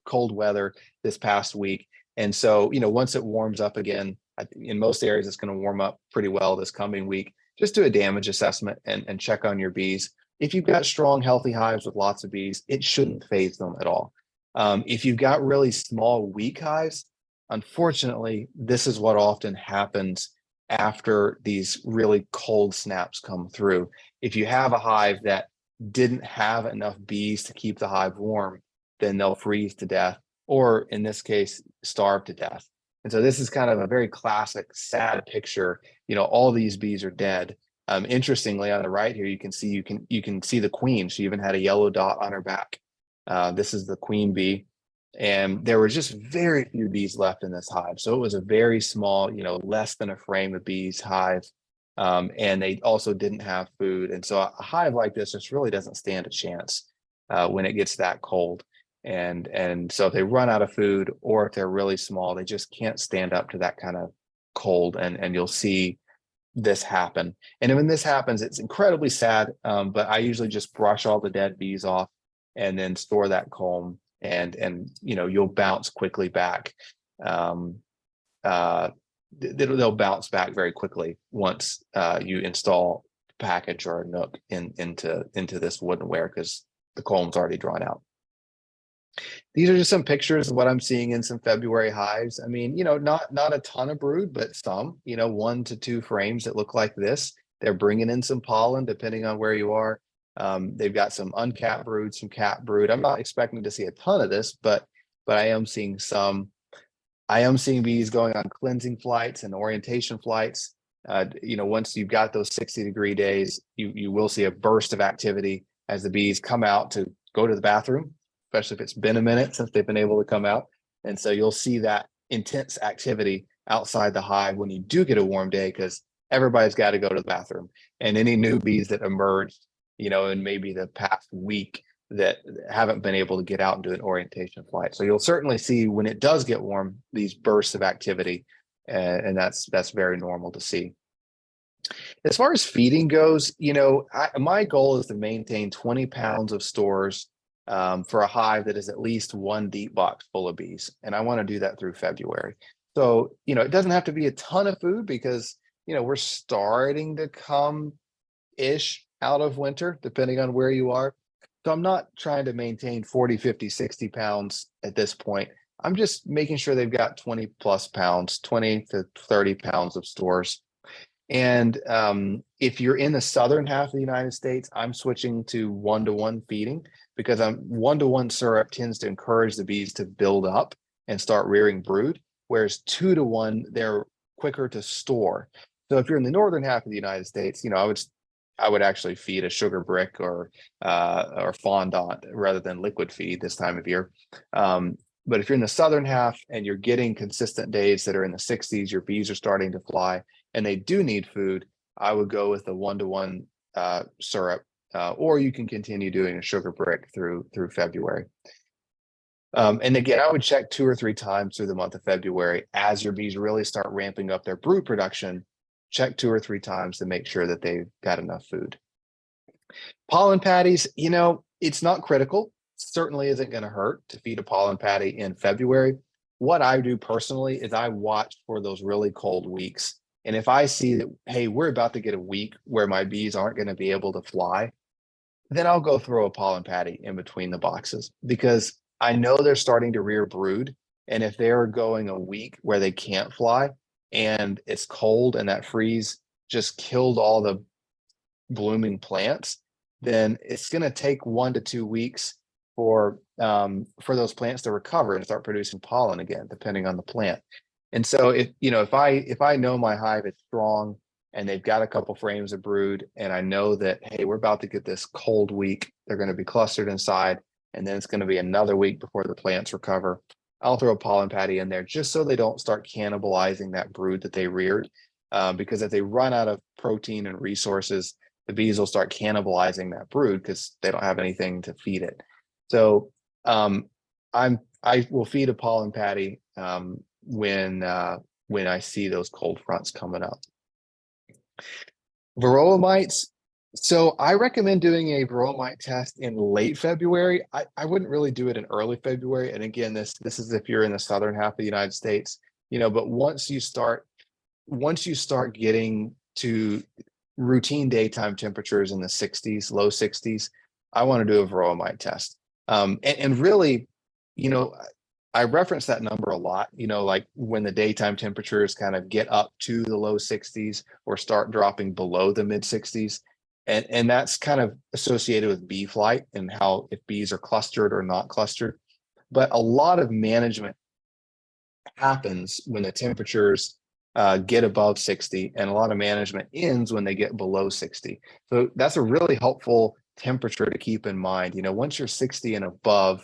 cold weather this past week. And so, once it warms up again, in most areas, it's going to warm up pretty well this coming week. Just do a damage assessment and check on your bees. If you've got strong, healthy hives with lots of bees, it shouldn't phase them at all. If you've got really small, weak hives, unfortunately, this is what often happens after these really cold snaps come through. If you have a hive that didn't have enough bees to keep the hive warm, then they'll freeze to death, or in this case, starve to death. And so this is kind of a very classic, sad picture. All these bees are dead. Interestingly, on the right here, you can see the queen. She even had a yellow dot on her back. This is the queen bee. And there were just very few bees left in this hive. So it was a very small, less than a frame of bees hive. And they also didn't have food. And so a hive like this just really doesn't stand a chance when it gets that cold. And so if they run out of food, or if they're really small, they just can't stand up to that kind of cold. And you'll see this happen. And when this happens, it's incredibly sad. But I usually just brush all the dead bees off and then store that comb, and you'll bounce quickly back. They'll bounce back very quickly once you install a package or a nook into this woodenware, because the comb's already drawn out. These are just some pictures of what I'm seeing in some February hives. I mean, not a ton of brood, but some, 1 to 2 frames that look like this. They're bringing in some pollen depending on where you are. They've got some uncapped brood, some capped brood. I'm not expecting to see a ton of this, but I am seeing some. I am seeing bees going on cleansing flights and orientation flights. Once you've got those 60-degree days, you will see a burst of activity as the bees come out to go to the bathroom, especially if it's been a minute since they've been able to come out. And so you'll see that intense activity outside the hive when you do get a warm day, because everybody's got to go to the bathroom. And any new bees that emerged, in maybe the past week that haven't been able to get out and do an orientation flight. So you'll certainly see when it does get warm, these bursts of activity, and that's very normal to see. As far as feeding goes, my goal is to maintain 20 pounds of stores for a hive that is at least 1 deep box full of bees. And I want to do that through February. So, it doesn't have to be a ton of food, because, we're starting to come-ish out of winter, depending on where you are. So I'm not trying to maintain 40, 50, 60 pounds at this point. I'm just making sure they've got 20 plus pounds, 20 to 30 pounds of stores. And if you're in the southern half of the United States, I'm switching to 1-to-1 feeding, because 1-to-1 syrup tends to encourage the bees to build up and start rearing brood, whereas 2-to-1, they're quicker to store. So if you're in the northern half of the United States, I would actually feed a sugar brick or fondant rather than liquid feed this time of year. But if you're in the southern half and you're getting consistent days that are in the 60s, your bees are starting to fly and they do need food, I would go with the 1-to-1 syrup, or you can continue doing a sugar brick through February. And again, I would check 2 or 3 times through the month of February as your bees really start ramping up their brood production. Check 2 or 3 times to make sure that they've got enough food. Pollen patties, it's not critical. Certainly isn't going to hurt to feed a pollen patty in February. What I do personally is I watch for those really cold weeks. And if I see that, hey, we're about to get a week where my bees aren't going to be able to fly, then I'll go throw a pollen patty in between the boxes, because I know they're starting to rear brood. And if they're going a week where they can't fly and it's cold and that freeze just killed all the blooming plants, then it's going to take 1 to 2 weeks for those plants to recover and start producing pollen again, depending on the plant. And so if I know my hive is strong and they've got a couple frames of brood, and I know that, hey, we're about to get this cold week, they're going to be clustered inside, and then it's going to be another week before the plants recover, I'll throw a pollen patty in there just so they don't start cannibalizing that brood that they reared. Because if they run out of protein and resources, the bees will start cannibalizing that brood because they don't have anything to feed it. So I will feed a pollen patty when I see those cold fronts coming up. Varroa mites. So I recommend doing a varroa mite test in late February. I wouldn't really do it in early February. And again, this is if you're in the southern half of the United States, but once you start getting to routine daytime temperatures in the 60s, low 60s, I want to do a varroa mite test. And really, I reference that number a lot, like when the daytime temperatures kind of get up to the low 60s or start dropping below the mid 60s. And that's kind of associated with bee flight and how if bees are clustered or not clustered. But a lot of management happens when the temperatures get above 60, and a lot of management ends when they get below 60. So that's a really helpful temperature to keep in mind. Once you're 60 and above,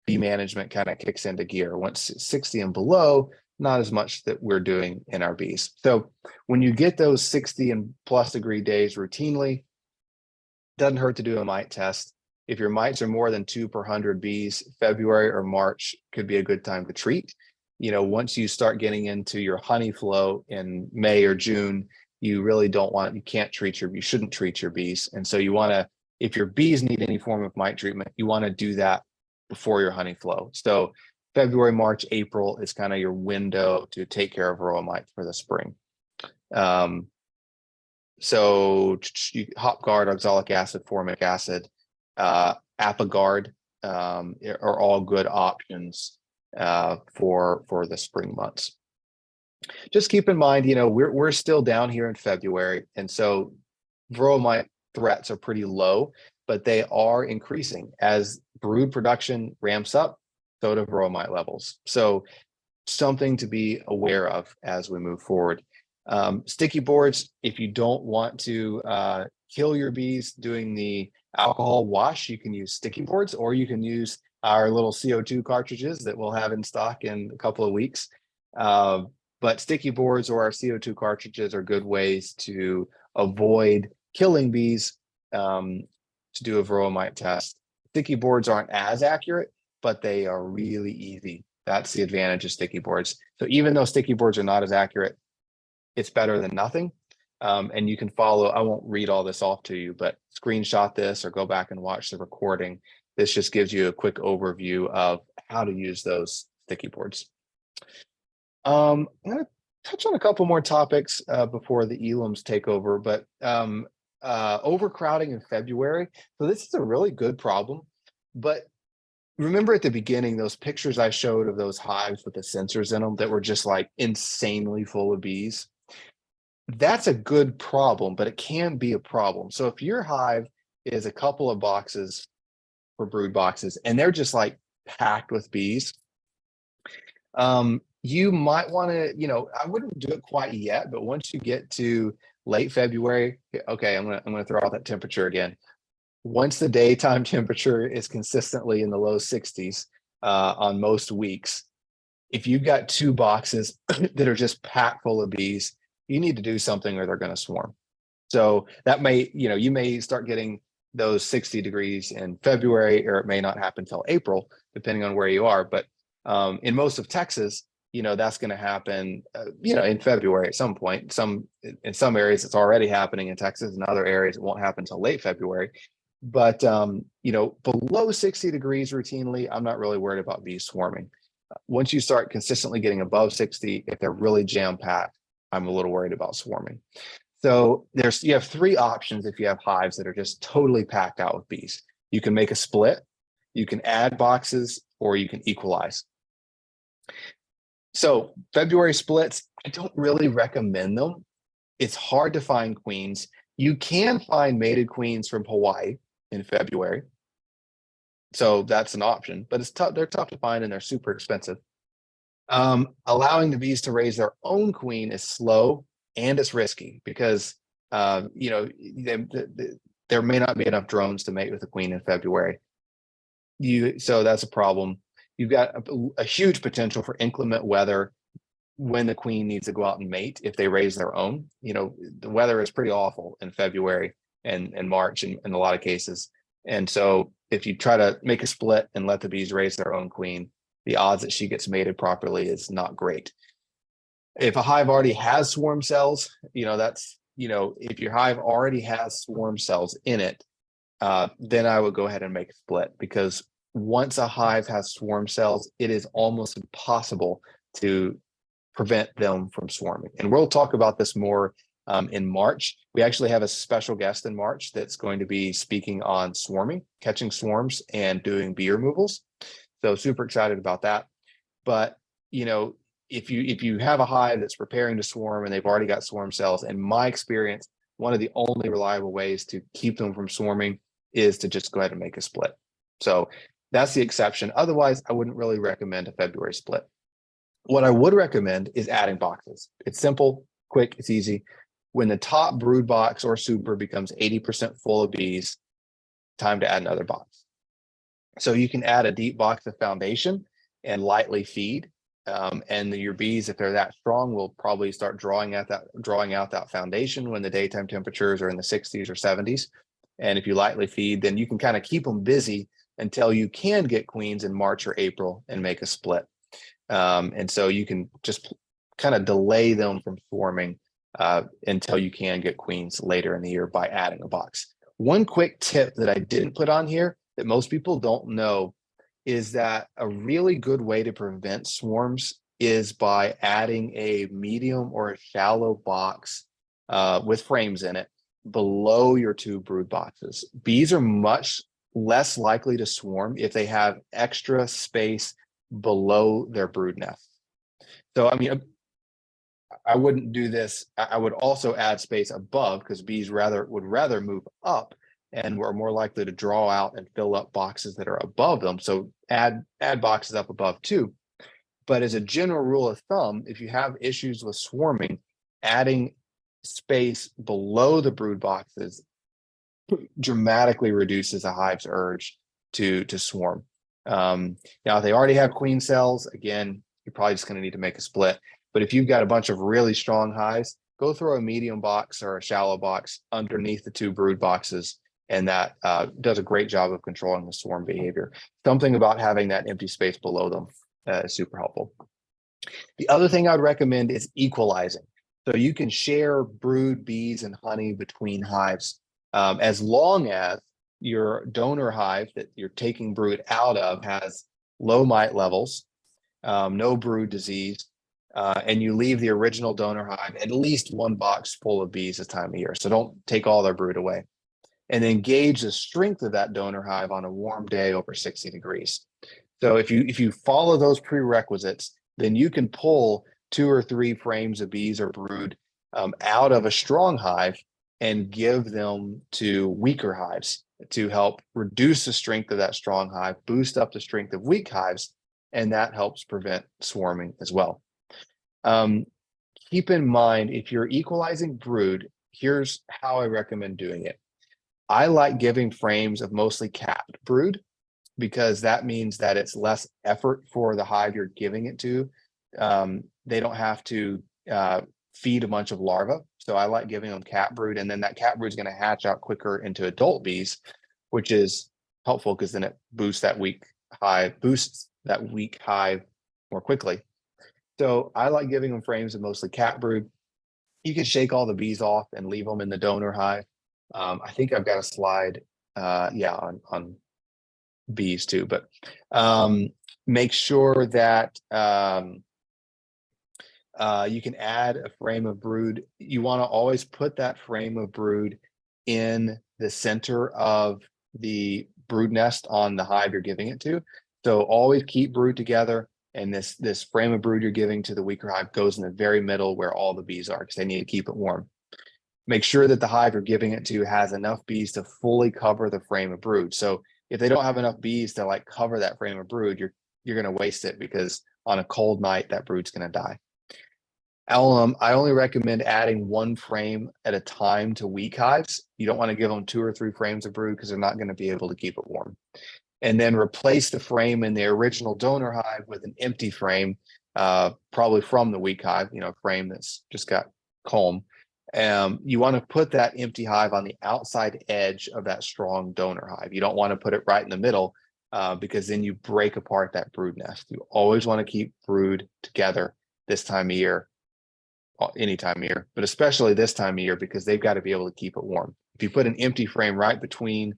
bee management kind of kicks into gear. Once 60 and below, not as much that we're doing in our bees. So when you get those 60 and plus degree days routinely, doesn't hurt to do a mite test. If your mites are more than 2 per 100 bees, February or March could be a good time to treat. Once you start getting into your honey flow in May or June, you shouldn't treat your bees. And so if your bees need any form of mite treatment, you want to do that before your honey flow. So February, March, April is kind of your window to take care of varroa mites for the spring. So Hopguard, oxalic acid, formic acid, Apigard are all good options for the spring months. Just keep in mind, we're still down here in February, and so varroa mite threats are pretty low, but they are increasing as brood production ramps up. So do varroa mite levels. So something to be aware of as we move forward. Sticky boards, if you don't want to kill your bees doing the alcohol wash, you can use sticky boards, or you can use our little CO2 cartridges that we'll have in stock in a couple of weeks. But sticky boards or our CO2 cartridges are good ways to avoid killing bees to do a varroa mite test. Sticky boards aren't as accurate, but they are really easy. That's the advantage of sticky boards. So even though sticky boards are not as accurate, it's better than nothing. And you can follow, I won't read all this off to you, but screenshot this or go back and watch the recording. This just gives you a quick overview of how to use those sticky boards. I'm going to touch on a couple more topics before the Elams take over, but overcrowding in February. So this is a really good problem, but remember at the beginning, those pictures I showed of those hives with the sensors in them that were just like insanely full of bees. That's a good problem, but it can be a problem. So if your hive is a couple of boxes for brood boxes and they're just like packed with bees, you might want to, I wouldn't do it quite yet, but once you get to late February, okay, I'm gonna throw out that temperature again. Once the daytime temperature is consistently in the low 60s on most weeks, if you've got 2 boxes that are just packed full of bees, you need to do something or they're going to swarm. So that may, you may start getting those 60 degrees in February, or it may not happen till April, depending on where you are. But in most of Texas, that's going to happen, in February at some point. In some areas, it's already happening in Texas. In other areas, it won't happen until late February. But, below 60 degrees routinely, I'm not really worried about bees swarming. Once you start consistently getting above 60, if they're really jam-packed, I'm a little worried about swarming. So you have three options if you have hives that are just totally packed out with bees. You can make a split, you can add boxes, or you can equalize. So February splits, I don't really recommend them. It's hard to find queens. You can find mated queens from Hawaii in February. So that's an option, but it's tough. They're tough to find and they're super expensive. Allowing the bees to raise their own queen is slow and it's risky because, there may not be enough drones to mate with the queen in February. So that's a problem. You've got a huge potential for inclement weather when the queen needs to go out and mate if they raise their own. The weather is pretty awful in February and March in a lot of cases. And so if you try to make a split and let the bees raise their own queen, the odds that she gets mated properly is not great. If a hive already has swarm cells, if your hive already has swarm cells in it, then I would go ahead and make a split, because once a hive has swarm cells, it is almost impossible to prevent them from swarming. And we'll talk about this more in March. We actually have a special guest in March that's going to be speaking on swarming, catching swarms and doing bee removals. So super excited about that. But, if you have a hive that's preparing to swarm and they've already got swarm cells, in my experience, one of the only reliable ways to keep them from swarming is to just go ahead and make a split. So that's the exception. Otherwise, I wouldn't really recommend a February split. What I would recommend is adding boxes. It's simple, quick, it's easy. When the top brood box or super becomes 80% full of bees, time to add another box. So you can add a deep box of foundation and lightly feed. And your bees, if they're that strong, will probably start drawing out that foundation when the daytime temperatures are in the 60s or 70s. And if you lightly feed, then you can kind of keep them busy until you can get queens in March or April and make a split. And so you can just kind of delay them from swarming until you can get queens later in the year by adding a box. One quick tip that I didn't put on here that most people don't know is that a really good way to prevent swarms is by adding a medium or a shallow box with frames in it below your two brood boxes. Bees are much less likely to swarm if they have extra space below their brood nest. So, I wouldn't do this. I would also add space above, because bees would rather move up and we're more likely to draw out and fill up boxes that are above them. So add boxes up above too. But as a general rule of thumb, if you have issues with swarming, adding space below the brood boxes dramatically reduces a hive's urge to swarm. Now, if they already have queen cells, again, you're probably just going to need to make a split. But if you've got a bunch of really strong hives, go throw a medium box or a shallow box underneath the two brood boxes, and that does a great job of controlling the swarm behavior. Something about having that empty space below them is super helpful. The other thing I'd recommend is equalizing. So you can share brood bees and honey between hives, as long as your donor hive that you're taking brood out of has low mite levels, no brood disease, and you leave the original donor hive at least one box full of bees this time of year. So don't take all their brood away. And then gauge the strength of that donor hive on a warm day over 60 degrees. So if you follow those prerequisites, then you can pull 2 or 3 frames of bees or brood out of a strong hive and give them to weaker hives to help reduce the strength of that strong hive, boost up the strength of weak hives, and that helps prevent swarming as well. Keep in mind, if you're equalizing brood, here's how I recommend doing it. I like giving frames of mostly capped brood, because that means that it's less effort for the hive you're giving it to. They don't have to feed a bunch of larvae. So I like giving them cat brood, and then that cat brood is going to hatch out quicker into adult bees, which is helpful because then it boosts that weak hive more quickly. So I like giving them frames of mostly cat brood. You can shake all the bees off and leave them in the donor hive. I think I've got a slide, on bees too, but make sure that you can add a frame of brood. You want to always put that frame of brood in the center of the brood nest on the hive you're giving it to. So always keep brood together, and this frame of brood you're giving to the weaker hive goes in the very middle where all the bees are, because they need to keep it warm. Make sure that the hive you're giving it to has enough bees to fully cover the frame of brood. So if they don't have enough bees to like cover that frame of brood, you're going to waste it, because on a cold night that brood's going to die. I only recommend adding one frame at a time to weak hives. You don't want to give them 2 or 3 frames of brood, because they're not going to be able to keep it warm. And then replace the frame in the original donor hive with an empty frame, probably from the weak hive, frame that's just got comb. You want to put that empty hive on the outside edge of that strong donor hive. You don't want to put it right in the middle, because then you break apart that brood nest. You always want to keep brood together this time of year, any time of year, but especially this time of year, because they've got to be able to keep it warm. If you put an empty frame right between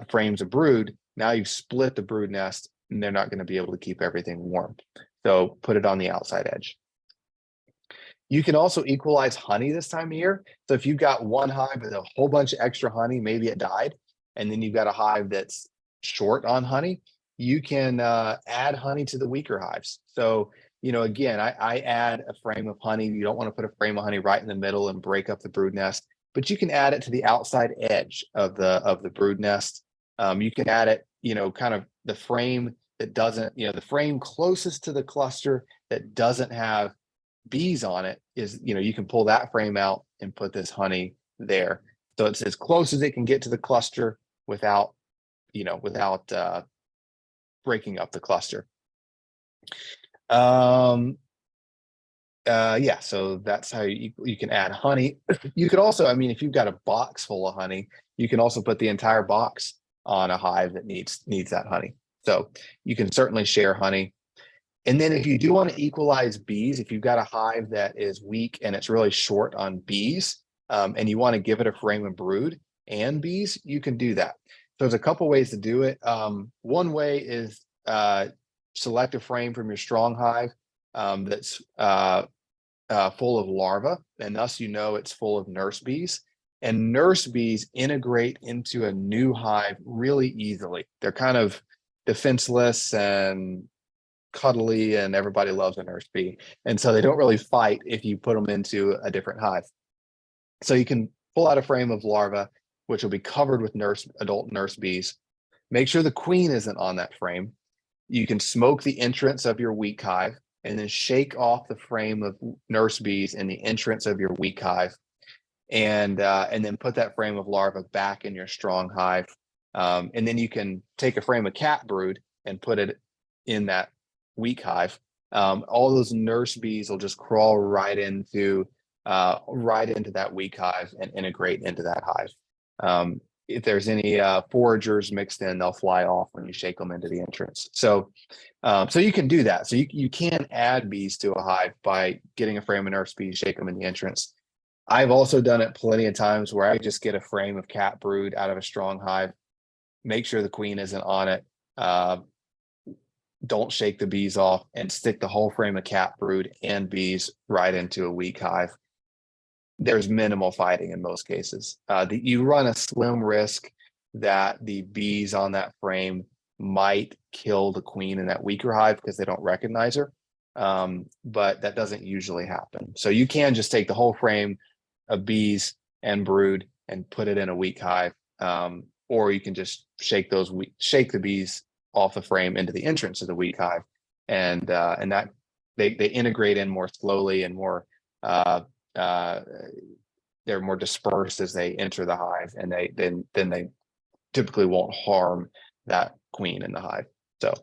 frames of brood, now you've split the brood nest, and they're not going to be able to keep everything warm. So put it on the outside edge. You can also equalize honey this time of year. So if you've got one hive with a whole bunch of extra honey, maybe it died, and then you've got a hive that's short on honey, you can add honey to the weaker hives. So, again, I add a frame of honey. You don't want to put a frame of honey right in the middle and break up the brood nest, but you can add it to the outside edge of the brood nest. You can add it, kind of the frame that doesn't, the frame closest to the cluster that doesn't have bees on it is, you can pull that frame out and put this honey there. So it's as close as it can get to the cluster without breaking up the cluster. So that's how you can add honey. You could also, if you've got a box full of honey, you can also put the entire box on a hive that needs that honey. So you can certainly share honey. And then if you do want to equalize bees, if you've got a hive that is weak and it's really short on bees, and you want to give it a frame of brood and bees, you can do that. So there's a couple ways to do it. One way is select a frame from your strong hive that's full of larvae, and thus it's full of nurse bees. And nurse bees integrate into a new hive really easily. They're kind of defenseless and cuddly, and everybody loves a nurse bee. And so they don't really fight if you put them into a different hive. So you can pull out a frame of larvae, which will be covered with adult nurse bees. Make sure the queen isn't on that frame. You can smoke the entrance of your weak hive, and then shake off the frame of nurse bees in the entrance of your weak hive. And then put that frame of larvae back in your strong hive. And then you can take a frame of cat brood and put it in that weak hive. All those nurse bees will just crawl right into that weak hive and integrate into that hive. If there's any foragers mixed in, they'll fly off when you shake them into the entrance. So you can do that. So you can add bees to a hive by getting a frame of nurse bees, shake them in the entrance. I've also done it plenty of times where I just get a frame of cat brood out of a strong hive, make sure the queen isn't on it, don't shake the bees off, and stick the whole frame of cat brood and bees right into a weak hive. There's minimal fighting in most cases. You run a slim risk that the bees on that frame might kill the queen in that weaker hive because they don't recognize her. But that doesn't usually happen. So you can just take the whole frame of bees and brood and put it in a weak hive, or you can just shake the bees off the frame into the entrance of the weak hive, and that they integrate in more slowly and more they're more dispersed as they enter the hive, and they typically won't harm that queen in the hive. So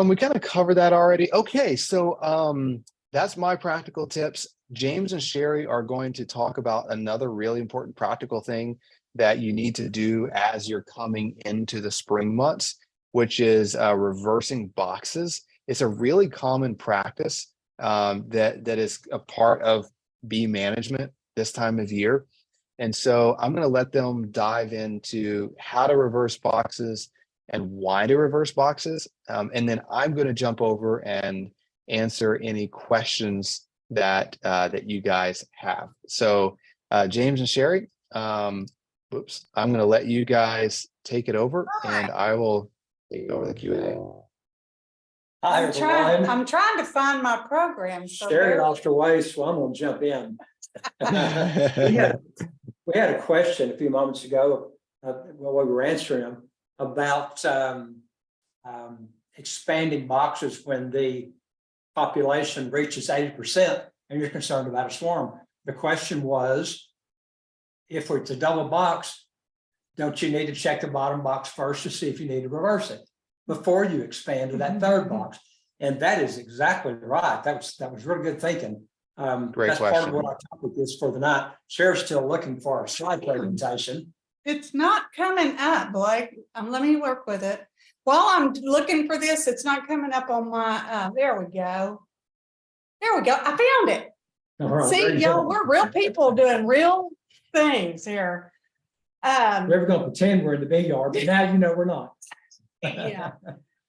we kind of covered that already. Okay, so that's my practical tips. James and Sherry are going to talk about another really important practical thing that you need to do as you're coming into the spring months, which is reversing boxes. It's a really common practice that is a part of bee management this time of year. And so I'm going to let them dive into how to reverse boxes and why to reverse boxes. And then I'm going to jump over and answer any questions that you guys have. So James and Sherry, I'm going to let you guys take it over, and I will take over the Q&A. Hi, everyone. I'm trying to find my program. So Sherry lost her way, so I'm gonna jump in. We had a question a few moments ago, while we were answering them, about expanding boxes when the population reaches 80%, and you're concerned about a swarm. The question was, if it's a double box, don't you need to check the bottom box first to see if you need to reverse it before you expand to that third box? And that is exactly right. That was really good thinking. Great that's question. part of what our topic is for the night. Sherry's still looking for a slide presentation. it's not coming up, Blake. Let me work with it. While I'm looking for this, it's not coming up on my, there we go. There we go. I found it. All right, See, very y'all, good. we're real people doing real things here. We're never gonna pretend we're in the big yard, but now you know we're not. Yeah.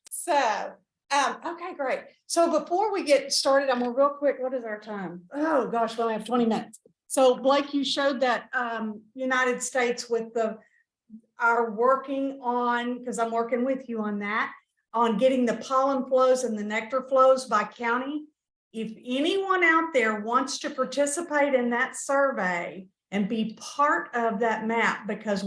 So, okay, great. So before we get started, I'm gonna real quick, what is our time? Oh, gosh, we only have 20 minutes. So Blake, you showed that United States with our working on, because I'm working with you on that, on getting the pollen flows and the nectar flows by county. If anyone out there wants to participate in that survey and be part of that map, because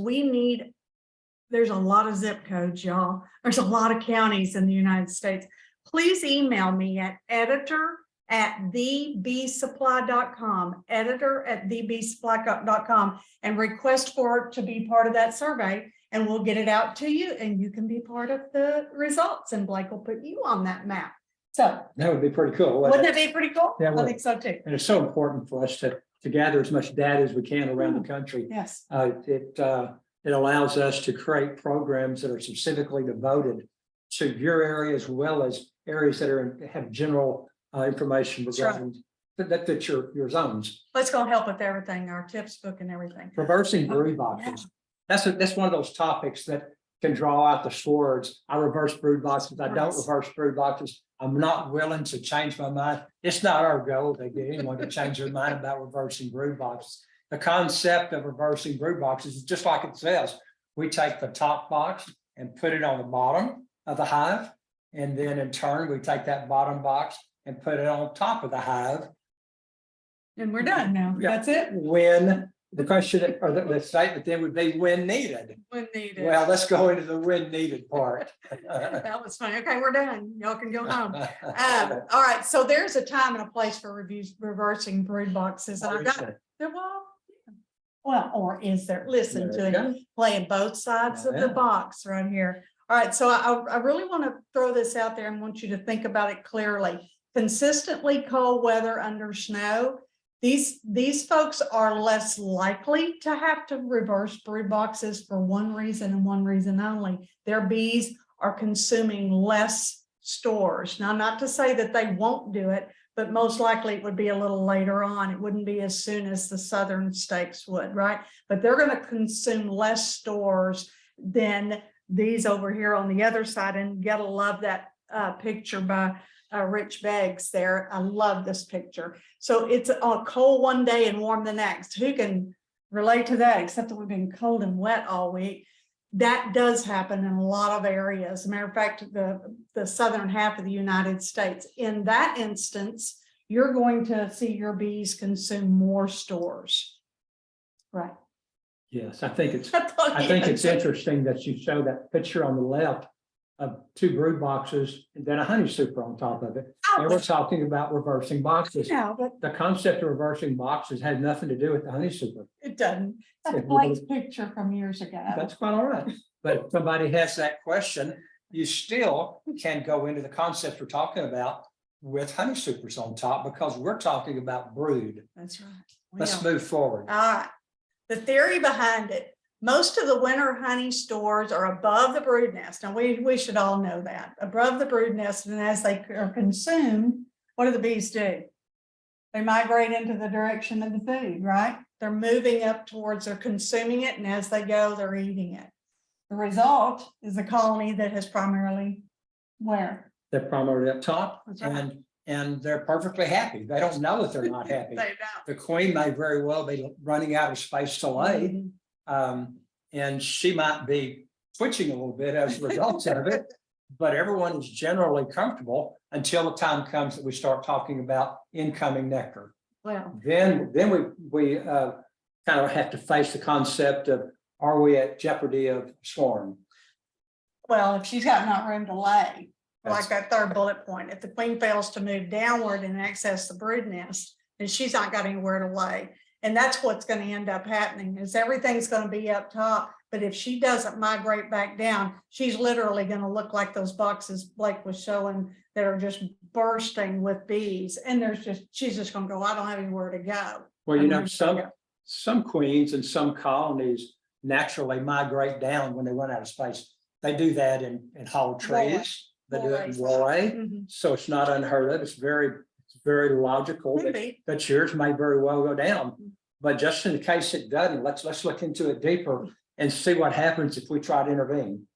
there's a lot of zip codes, y'all. There's a lot of counties in the United States. Please email me at editor@thebeesupply.com, editor@thebeesupply.com, and request for it to be part of that survey, and we'll get it out to you, and you can be part of the results, and Blake will put you on that map. So That would be pretty cool. wouldn't that be pretty cool? Yeah, it I would. think so too. And it's so important for us to gather as much data as we can around the country. Yes. It allows us to create programs that are specifically devoted to your area, as well as areas that have general information regarding that your zones. Let's go help with everything, our tips book and everything. Reversing brood boxes. That's one of those topics that can draw out the swords. I reverse brood boxes. I don't reverse brood boxes. I'm not willing to change my mind. It's not our goal to get anyone to change their mind about reversing brood boxes. The concept of reversing brood boxes is just like it says. We take the top box and put it on the bottom of the hive. And then in turn, we take that bottom box and put it on top of the hive. And we're done now. Yeah. That's it. When the question or the statement then would be when needed. When needed. Well, let's go into the when needed part. That was funny. Okay, we're done. Y'all can go home. All right. So there's a time and a place for reversing brood boxes. And I got well, or is there? Listen to it. Playing both sides of the box right here. All right. So I really want to throw this out there and want you to think about it clearly. Consistently cold weather under snow. These folks are less likely to have to reverse brood boxes for one reason and one reason only. Their bees are consuming less stores. Now, not to say that they won't do it, but most likely it would be a little later on. It wouldn't be as soon as the southern states would, right? But they're going to consume less stores than these over here on the other side. And you gotta love that picture by Rich Beggs there. I love this picture. So it's a cold one day and warm the next. Who can relate to that, except that we've been cold and wet all week? That does happen in a lot of areas. As a matter of fact, the southern half of the United States. In that instance, you're going to see your bees consume more stores. Right. Yes, I think it's interesting that you show that picture on the left of two brood boxes and then a honey super on top of it. And we're talking about reversing boxes. Yeah, but the concept of reversing boxes had nothing to do with the honey super. it doesn't. That's Blake's picture from years ago. That's quite all right. But if somebody has that question, you still can go into the concepts we're talking about with honey supers on top because we're talking about brood. That's right. Let's Well, move forward. all right. The theory behind it, most of the winter honey stores are above the brood nest. Now, we should all know that, above the brood nest, and as they are consumed, what do the bees do? They migrate into the direction of the food, right? They're moving up towards, they're consuming it, and as they go, they're eating it. The result is a colony that has primarily where? They're primarily up top, That's right. and they're perfectly happy. They don't know that they're not happy. They don't. The queen may very well be running out of space to lay, Mhm. and she might be twitching a little bit as a result of it. But everyone is generally comfortable until the time comes that we start talking about incoming nectar. Well, Then we kind of have to face the concept of, are we at jeopardy of swarm? well, if she's got not room to lay, That's- like that third bullet point, if the queen fails to move downward and access the brood nest, then she's not got anywhere to lay. And that's what's going to end up happening is everything's going to be up top. But if she doesn't migrate back down, she's literally going to look like those boxes Blake was showing that are just bursting with bees. And she's just going to go, I don't have anywhere to go. Well, you know, I'm ready to some queens and some colonies naturally migrate down when they run out of space. They do that in hollow trees. They do it in Roy. Mhm. So it's not unheard of. It's very logical Could that, be. that yours may very well go down. But just in case it doesn't, let's look into it deeper and see what happens if we try to intervene.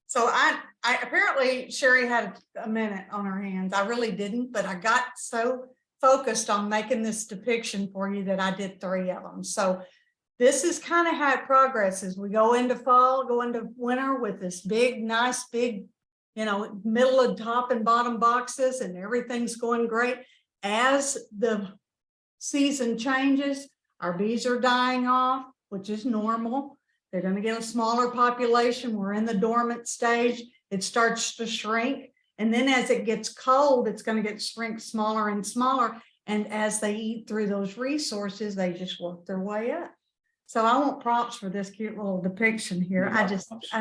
So I apparently Sherry had a minute on her hands. I really didn't, but I got so focused on making this depiction for you that I did 3 of them. So this is kind of how it progresses. We go into fall, go into winter with this big, nice, big, middle and top and bottom boxes, and everything's going great. As the season changes, our bees are dying off, which is normal. They're going to get a smaller population. We're in the dormant stage. It starts to shrink. And then as it gets cold, it's going to shrink smaller and smaller. And as they eat through those resources, they just work their way up. So I want props for this cute little depiction here.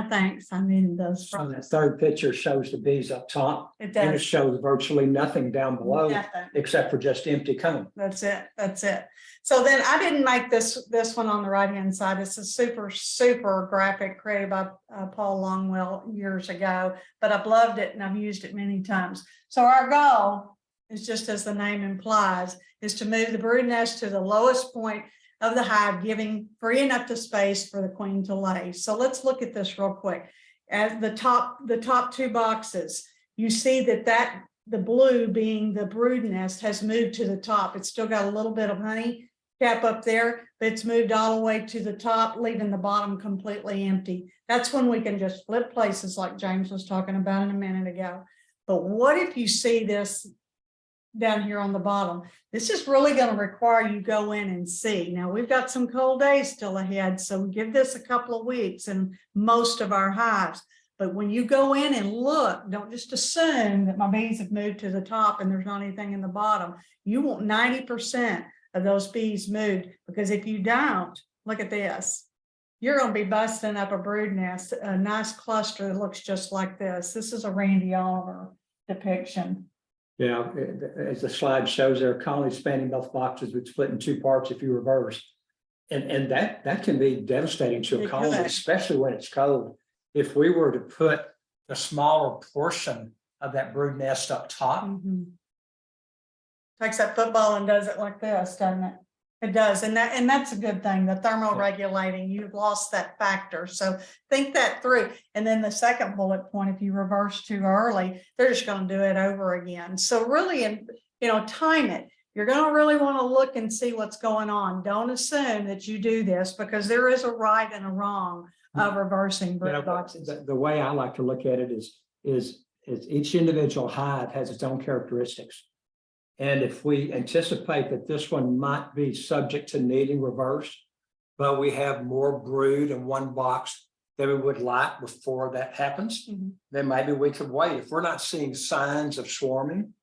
Thanks. I needed those So the props. third picture shows the bees up top It and it does. shows virtually nothing down below Nothing. except for just empty comb. That's it. That's it. So then I didn't make this one on the right hand side. It's a super graphic created by Paul Longwell years ago, but I've loved it and I've used it many times. So our goal is, just as the name implies, is to move the brood nest to the lowest point of the hive, giving free enough to space for the queen to lay. So let's look at this real quick. At the top 2 boxes, you see that the blue being the brood nest has moved to the top. It's still got a little bit of honey cap up there, but it's moved all the way to the top, leaving the bottom completely empty. That's when we can just flip places like James was talking about in a minute ago. But what if you see this down here on the bottom? This is really going to require you go in and see. Now we've got some cold days still ahead, so give this a couple of weeks in most of our hives. But when you go in and look, don't just assume that my bees have moved to the top and there's not anything in the bottom. You want 90% of those bees moved, because if you don't, look at this. You're going to be busting up a brood nest, a nice cluster that looks just like this. This is a Randy Oliver depiction. Yeah, as the slide shows, there are colonies spanning both boxes, which split in 2 parts if you reverse. And that can be devastating to a It colony, could. especially when it's cold. If we were to put the smaller portion of that brood nest up top, Takes that football and does it like this, doesn't it? It does, and that's a good thing. The thermoregulating, you've lost that factor. So think that through. And then the second bullet point, if you reverse too early, they're just going to do it over again. So really, time it. You're going to really want to look and see what's going on. Don't assume that you do this, because there is a right and a wrong of reversing brood boxes. the way I like to look at it is each individual hive has its own characteristics. And if we anticipate that this one might be subject to needing reversed, but we have more brood in one box than we would like before that happens, then maybe we could wait. If we're not seeing signs of swarming,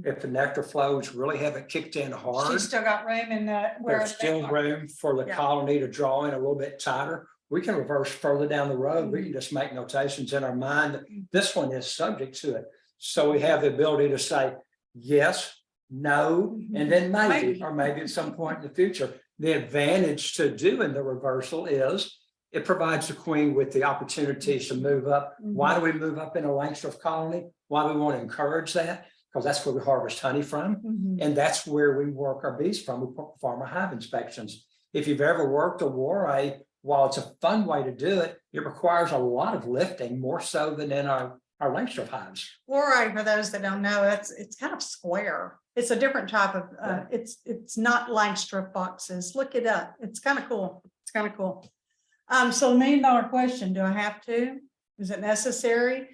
if the nectar flows really haven't kicked in hard, She's still got room in the there's still room for the colony to draw in a little bit tighter. We can reverse further down the road. We can just make notations in our mind that this one is subject to it. So we have the ability to say, yes, no, and then maybe, Maybe. or maybe at some point in the future. The advantage to doing the reversal is it provides the queen with the opportunities to move up. Why do we move up in a Langstroth colony? Why do we want to encourage that? Because that's where we harvest honey from. And that's where we work our bees from. We perform our hive inspections. If you've ever worked a warray, while it's a fun way to do it, it requires a lot of lifting, more so than in our Langstroth hives. Warray, for those that don't know, it's kind of square. It's a different type of, it's not Langstroth boxes. Look it up. It's kind of cool. It's kind of cool. So $1 million question, do I have to? Is it necessary?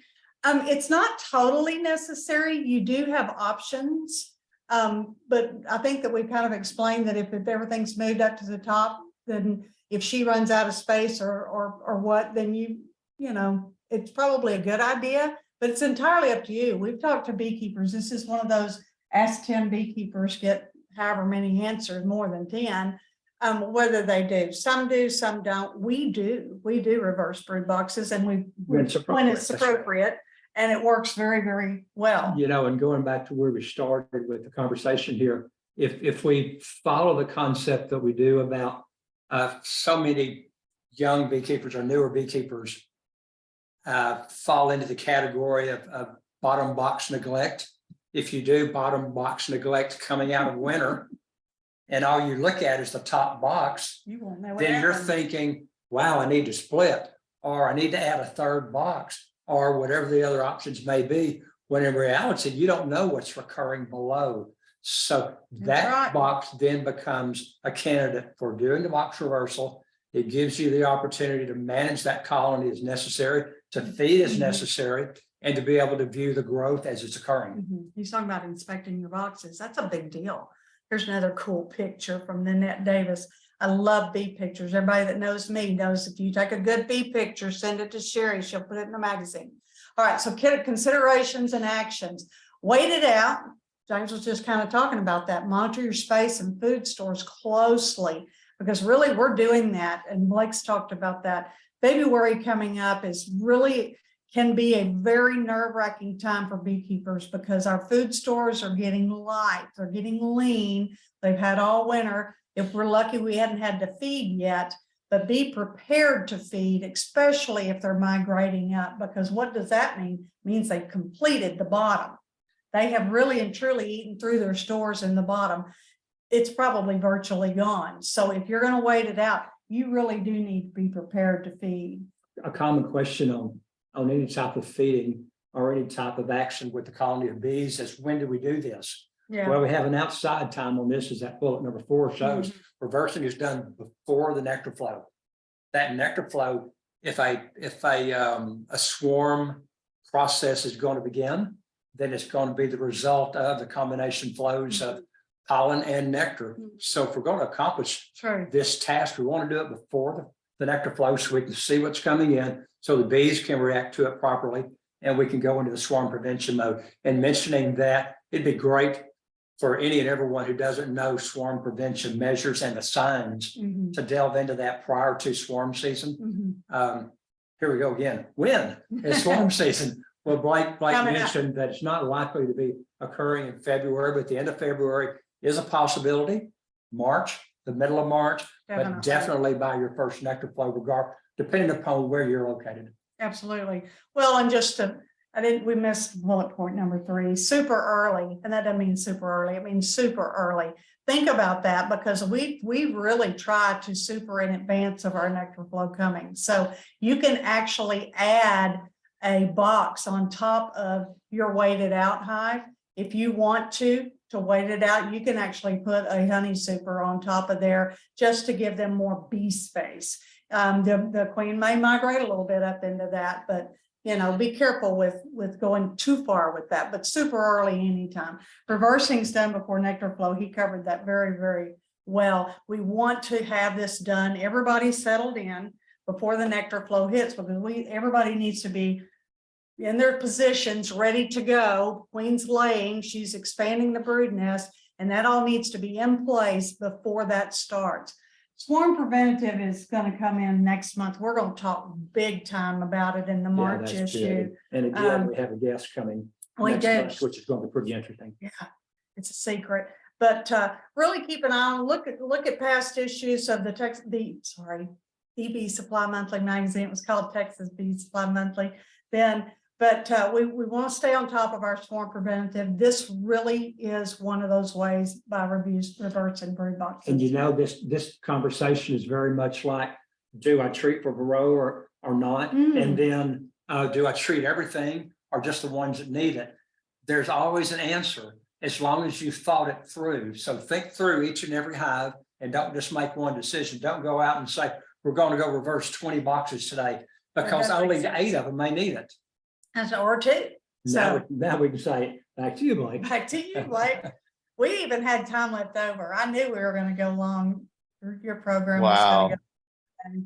It's not totally necessary. You do have options. But I think that we kind of explained that if everything's moved up to the top, then if she runs out of space or what, then you know, it's probably a good idea, but it's entirely up to you. We've talked to beekeepers. This is one of those ask 10 beekeepers, get however many answers, more than 10, whether they do. Some do, some don't. We do reverse brood boxes, and when it's appropriate, and it works very, very well. You know, and going back to where we started with the conversation here, if we follow the concept that we do about so many young beekeepers or newer beekeepers fall into the category of bottom box neglect. If you do bottom box neglect coming out of winter, and all you look at is the top box, You won't know what then you're happened. thinking, wow, I need to split, or I need to add a third box, or whatever the other options may be, when in reality, you don't know what's recurring below. So that right. box then becomes a candidate for doing the box reversal. It gives you the opportunity to manage that colony as necessary, to feed as necessary, and to be able to view the growth as it's occurring. He's talking about inspecting your boxes. That's a big deal. Here's another cool picture from Nanette Davis. I love bee pictures. Everybody that knows me knows if you take a good bee picture, send it to Sherry. She'll put it in the magazine. All right, so considerations and actions. Wait it out. James was just kind of talking about that. Monitor your space and food stores closely, because really we're doing that. And Blake's talked about that. February coming up is really can be a very nerve-wracking time for beekeepers, because our food stores are getting light, they're getting lean. They've had all winter. If we're lucky, we hadn't had to feed yet, but be prepared to feed, especially if they're migrating up, because what does that mean? It means they've completed the bottom. They have really and truly eaten through their stores in the bottom. It's probably virtually gone. So if you're going to wait it out, you really do need to be prepared to feed. A common question on any type of feeding or any type of action with the colony of bees is, when do we do this? Yeah. Well, we have an outside time on this, as that bullet number 4 shows. Reversing is done before the nectar flow. That nectar flow, if a swarm process is going to begin, then it's going to be the result of the combination flows of pollen and nectar. So if we're going to accomplish this task, we want to do it before the nectar flow, so we can see what's coming in, so the bees can react to it properly, and we can go into the swarm prevention mode. And mentioning that, it'd be great for any and everyone who doesn't know swarm prevention measures and the signs to delve into that prior to swarm season. Here we go again. When is swarm season? Well, Blake mentioned that it's not likely to be occurring in February, but the end of February is a possibility. March, the middle of March, but definitely by your first nectar flow, depending upon where you're located. Absolutely. Well, and just to, we missed bullet point number 3, super early. And that doesn't mean super early. It means super early. Think about that, because we really try to super in advance of our nectar flow coming. So you can actually add a box on top of your weighted out hive. If you want to wait it out, you can actually put a honey super on top of there just to give them more bee space. The queen may migrate a little bit up into that, but be careful with going too far with that, but super early anytime. Reversing is done before nectar flow. He covered that very, very well. We want to have this done. Everybody settled in before the nectar flow hits, because everybody needs to be in their positions, ready to go. Queen's laying, she's expanding the brood nest, and that all needs to be in place before that starts. Swarm preventative is going to come in next month. We're going to talk big time about it in the March issue. Good. And again, we have a guest coming We next do. month, which is going to be pretty interesting. Yeah, it's a secret, but really keep an eye on, look at past issues of the Bee Supply Monthly magazine. It was called Texas Bee Supply Monthly then, but we want to stay on top of our swarm preventative. This really is one of those ways by reversing brood boxes. And you know, this conversation is very much like, do I treat for Varroa or not? And then do I treat everything or just the ones that need it? There's always an answer as long as you've thought it through. So think through each and every hive and don't just make one decision. Don't go out and say, we're going to go reverse 20 boxes today because only 8 of them may need it. Or 2. So Now we can say, back to you, Blake. back to you, Blake. We even had time left over. I knew we were going to go long. Your program was Wow. going to go.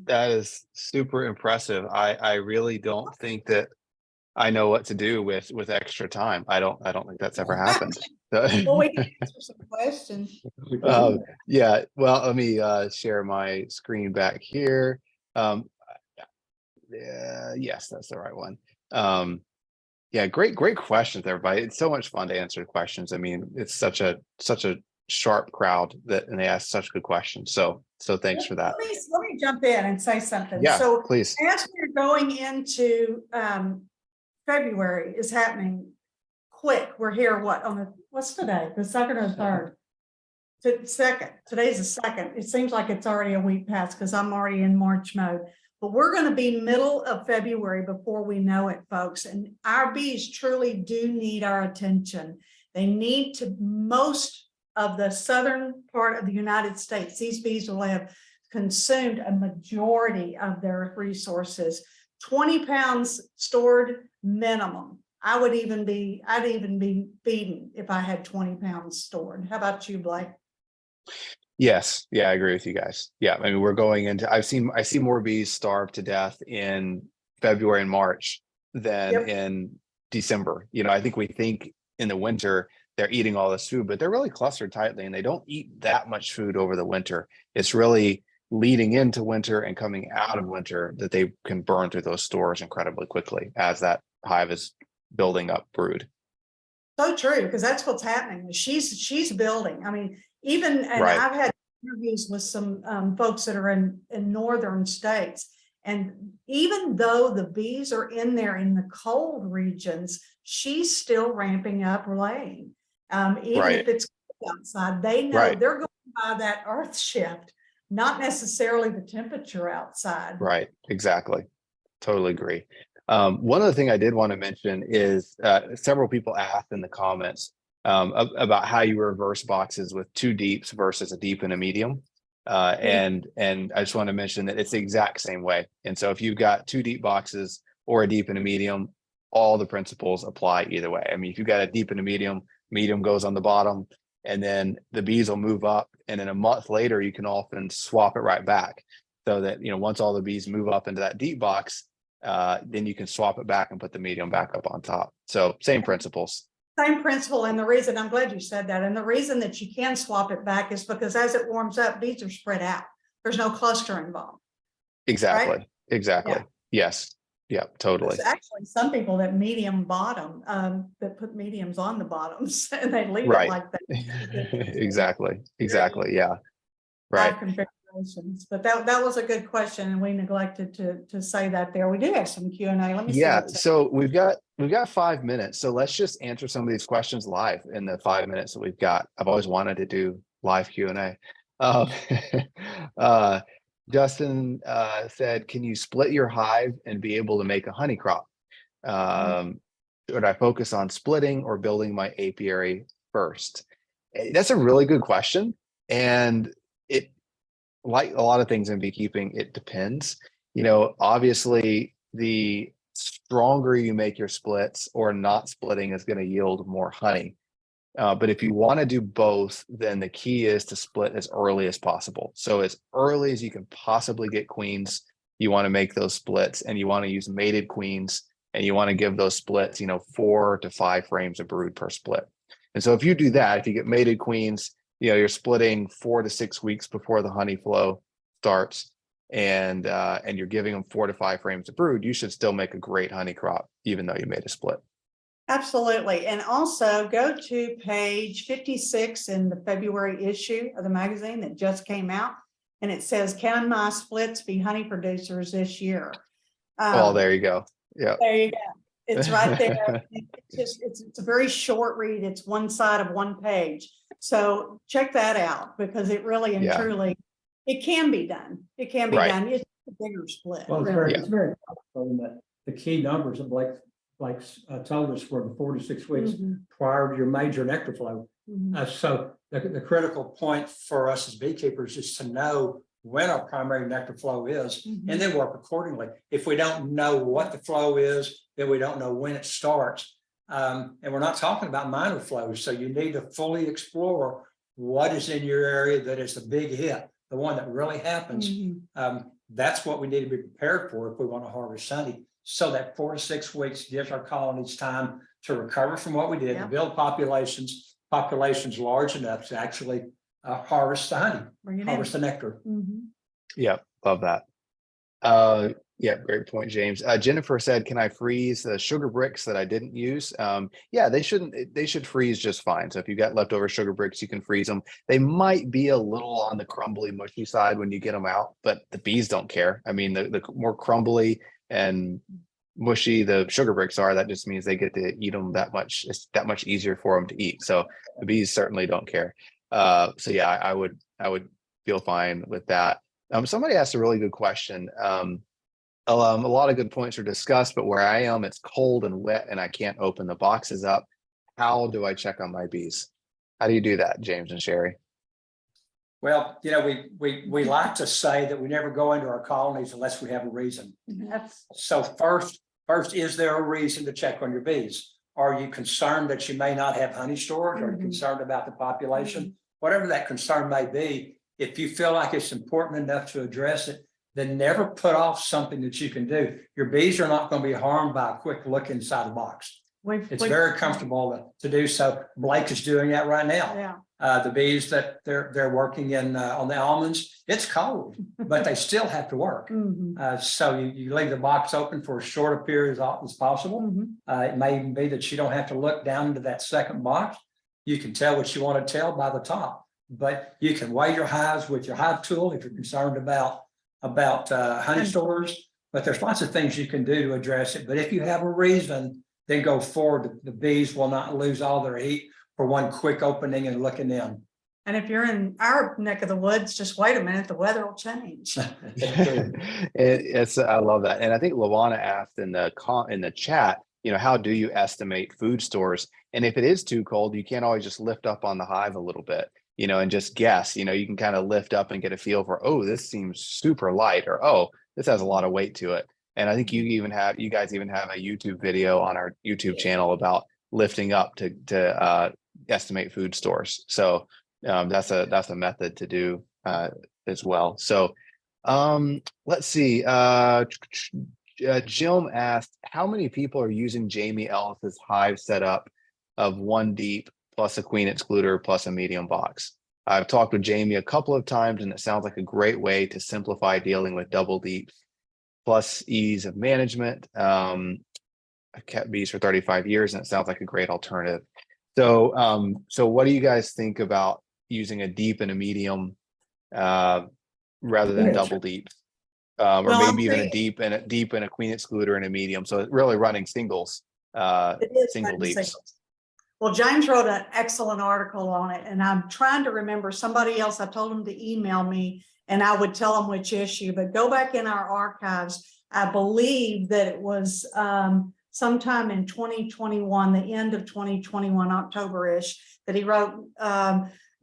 That is super impressive. I really don't think that I know what to do with extra time. I don't think that's ever happened. Well, we can answer some questions. Yeah, well, let me share my screen back here. Yes, that's the right one. Yeah, great questions, everybody. It's so much fun to answer questions. I mean, it's such a sharp crowd and they ask such good questions. So thanks for that. Let me jump in and say something. Yeah, so please. As we're going into February is happening quick. We're here, what's today? The 2nd or 3rd? Second. Today's the 2nd. It seems like it's already a week past because I'm already in March mode. But we're going to be middle of February before we know it, folks. And our bees truly do need our attention. They need to, most of the southern part of the United States, these bees will have consumed a majority of their resources. 20 pounds stored minimum. I'd even be feeding if I had 20 pounds stored. How about you, Blake? Yes. Yeah, I agree with you guys. Yeah. I mean, we're going into, I see more bees starve to death in February and March than in December. You know, I think we think in the winter they're eating all this food, but they're really clustered tightly and they don't eat that much food over the winter. It's really leading into winter and coming out of winter that they can burn through those stores incredibly quickly as that hive is building up brood. So true, because that's what's happening. She's building. I mean, even, and Right. I've had interviews with some folks that are in northern states. And even though the bees are in there in the cold regions, she's still ramping up laying. Even if it's outside, they know they're going by that earth shift, not necessarily the temperature outside. Right. Exactly. Totally agree. One other thing I did want to mention is several people asked in the comments about how you reverse boxes with 2 deeps versus a deep and a medium. And I just want to mention that it's the exact same way. And so if you've got 2 deep boxes or a deep and a medium, all the principles apply either way. I mean, if you've got a deep and a medium goes on the bottom, and then the bees will move up, and then a month later you can often swap it right back, so that, you know, once all the bees move up into that deep box, then you can swap it back and put the medium back up on top. So same principles. Same principle. And the reason, I'm glad you said that, and the reason that you can swap it back is because as it warms up, bees are spread out. There's no cluster involved. Exactly. Right? Exactly. Yeah. Yes. Yeah, totally. There's actually some people that medium bottom, that put mediums on the bottoms and they leave it like that. Exactly. Yeah. Right. Configurations. But that was a good question, and we neglected to say that there. We do have some Q&A. Let me see. Yeah, so we've got 5 minutes. So let's just answer some of these questions live in the 5 minutes that we've got. I've always wanted to do live Q&A. Justin said, can you split your hive and be able to make a honey crop? Should I focus on splitting or building my apiary first? That's a really good question. And it, like a lot of things in beekeeping, it depends. You know, obviously the stronger you make your splits or not splitting is going to yield more honey. But if you want to do both, then the key is to split as early as possible. So as early as you can possibly get queens, you want to make those splits, and you want to use mated queens, and you want to give those splits, you know, 4 to 5 frames of brood per split. And so if you do that, if you get mated queens, you know, you're splitting 4 to 6 weeks before the honey flow starts, and you're giving them 4 to 5 frames of brood, you should still make a great honey crop, even though you made a split. Absolutely. And also go to page 56 in the February issue of the magazine that just came out. And it says, can my splits be honey producers this year? Oh, there you go. Yeah. There you go. It's right there. It's a very short read. It's one side of one page. So check that out because it really and Yeah. truly, it can be done. It can be Right. done. It's a bigger split. Well, really. it's very powerful that the key numbers that Blake told us were the 4 to 6 weeks Mhm. prior to your major nectar flow. Mhm. So the critical point for us as beekeepers is to know when our primary nectar flow is and then work accordingly. If we don't know what the flow is, then we don't know when it starts. And we're not talking about minor flows. So you need to fully explore what is in your area that is the big hit, the one that really happens. Mhm. That's what we need to be prepared for if we want to harvest honey. So that 4 to 6 weeks gives our colonies time to recover from what we did, Yeah. to build populations large enough to actually harvest the honey, Bring it in. harvest the nectar. Mhm. Yeah, love that. Yeah, great point, James. Jennifer said, can I freeze the sugar bricks that I didn't use? Yeah, they should freeze just fine. So if you got leftover sugar bricks, you can freeze them. They might be a little on the crumbly, mushy side when you get them out, but the bees don't care. I mean, the more crumbly and mushy the sugar bricks are, that just means they get to eat them that much. It's that much easier for them to eat. So the bees certainly don't care. So yeah, I would feel fine with that. Somebody asked a really good question. A lot of good points are discussed, but where I am, it's cold and wet and I can't open the boxes up. How do I check on my bees? How do you do that, James and Sherry? Well, we like to say that we never go into our colonies unless we have a reason. That's So first, is there a reason to check on your bees? Are you concerned that you may not have honey storage? Are you concerned about the population? Whatever that concern may be, if you feel like it's important enough to address it, then never put off something that you can do. Your bees are not going to be harmed by a quick look inside the box. It's very comfortable to do so. Blake is doing that right now. Yeah. The bees that they're working in on the almonds, it's cold, but they still have to work. So you leave the box open for as short a period as possible. It may even be that you don't have to look down into that second box. You can tell what you want to tell by the top, but you can weigh your hives with your hive tool if you're concerned about honey stores. But there's lots of things you can do to address it. But if you have a reason, then go forward. The bees will not lose all their heat for one quick opening and looking in. And if you're in our neck of the woods, just wait a minute, the weather will change. It's I love that. And I think Lawana asked in the chat, how do you estimate food stores? And if it is too cold, you can't always just lift up on the hive a little bit, and just guess. You can kind of lift up and get a feel for, oh, this seems super light, or oh, this has a lot of weight to it. And I think you guys even have a YouTube video on our YouTube channel about lifting up to estimate food stores. So that's a method to do as well. So let's see. Jim asked, how many people are using Jamie Ellis's hive setup of 1 deep plus a queen excluder plus a medium box? I've talked with Jamie a couple of times, and it sounds like a great way to simplify dealing with double deeps plus ease of management. I've kept bees for 35 years, and it sounds like a great alternative. So, so what do you guys think about using a deep and a medium rather than double deep, or maybe even a deep and a queen excluder and a medium? So really running singles, single deeps. Singles. Well, James wrote an excellent article on it, and I'm trying to remember somebody else. I told him to email me and I would tell them which issue, but go back in our archives. I believe that it was sometime in 2021, the end of 2021, October-ish, that he wrote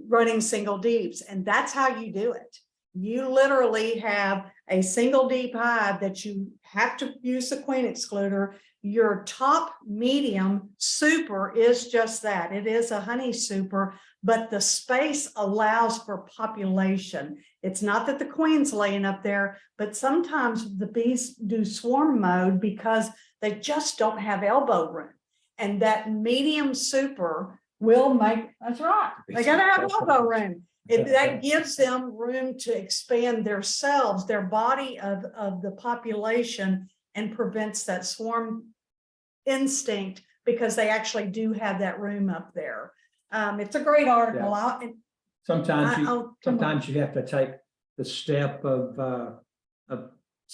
running single deeps. And that's how you do it. You literally have a single deep hive that you have to use the queen excluder. Your top medium super is just that. It is a honey super, but the space allows for population. It's not that the queen's laying up there, but sometimes the bees do swarm mode because they just don't have elbow room. And that medium super will make, that's right, they gotta have elbow room. That gives them room to expand their cells, their body of the population, and prevents that swarm instinct because they actually do have that room up there. It's a great article. Sometimes you have to take the step of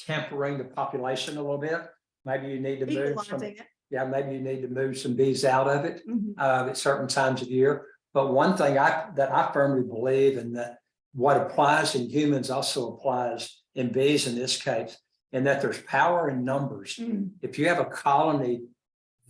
tempering the population a little bit. Maybe you need to move some, Equalizing it. maybe you need to move some bees out of it Mhm. at certain times of year. But one thing that I firmly believe, and that what applies in humans also applies in bees in this case, and that there's power in numbers. Mm. If you have a colony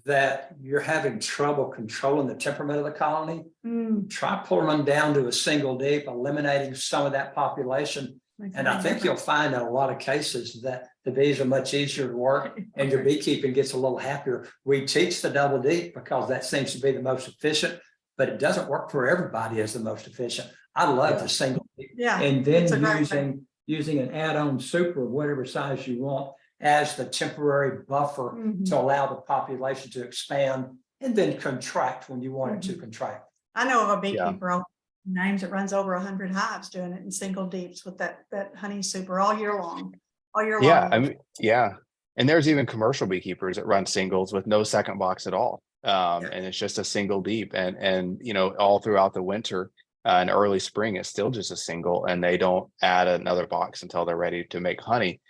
that you're having trouble controlling the temperament of the colony, Mm. try pulling them down to a single deep, eliminating some of that population. Makes And a I big think you'll difference. find in a lot of cases that the bees are much easier to work and your beekeeping gets a little happier. We teach the double deep because that seems to be the most efficient, but it doesn't work for everybody as the most efficient. I love the single deep. Yeah. And it's a then great way. using an add-on super of whatever size you want as the temporary buffer Mhm. to allow the population to expand and then contract when you want it to contract. I know of a Yeah. beekeeper, names that runs over 100 hives doing it in single deeps with that honey super all year long. Yeah, I mean, yeah. And there's even commercial beekeepers that run singles with no second box at all. And it's just a single deep, and you know, all throughout the winter and early spring, it's still just a single, and they don't add another box until they're ready to make honey.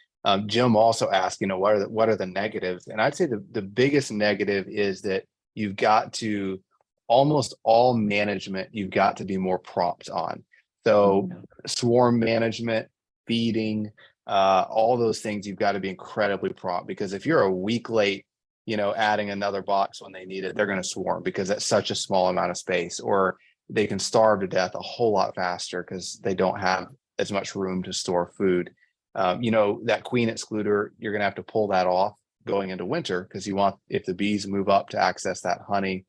Jim also asked, you know, what are the negatives? And I'd say the biggest negative is that you've got to, almost all management, you've got to be more prompt on. So swarm management, feeding, all those things, you've got to be incredibly prompt, because if you're a week late, you know, adding another box when they need it, they're going to swarm because that's such a small amount of space, or they can starve to death a whole lot faster because they don't have as much room to store food. You know, that queen excluder, you're going to have to pull that off going into winter, because you want, if the bees move up to access that honey,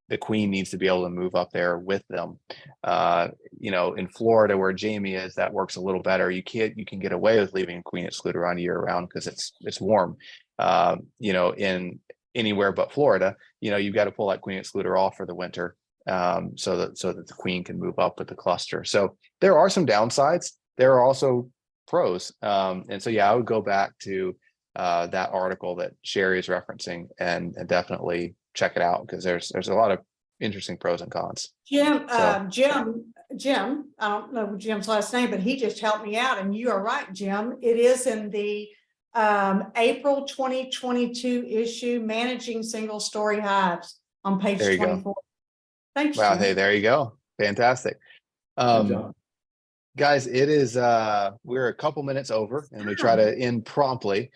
the queen needs to be able to move up there with them. You know, in Florida where Jamie is, that works a little better. You can get away with leaving a queen excluder on year round because it's warm. You know, in anywhere but Florida, you know, you've got to pull that queen excluder off for the winter, so that the queen can move up with the cluster. So there are some downsides. There are also pros. And so, yeah, I would go back to that article that Sherry is referencing and definitely check it out, because there's a lot of interesting pros and cons. Jim, So- Jim, I don't know Jim's last name, but he just helped me out, and you are right, Jim. It is in the April 2022 issue, Managing Single Story Hives, on page There you go. 24. Thanks, Wow, Jim. hey, there you go. Fantastic. Guys, it is we're a couple minutes over, and we try to end promptly,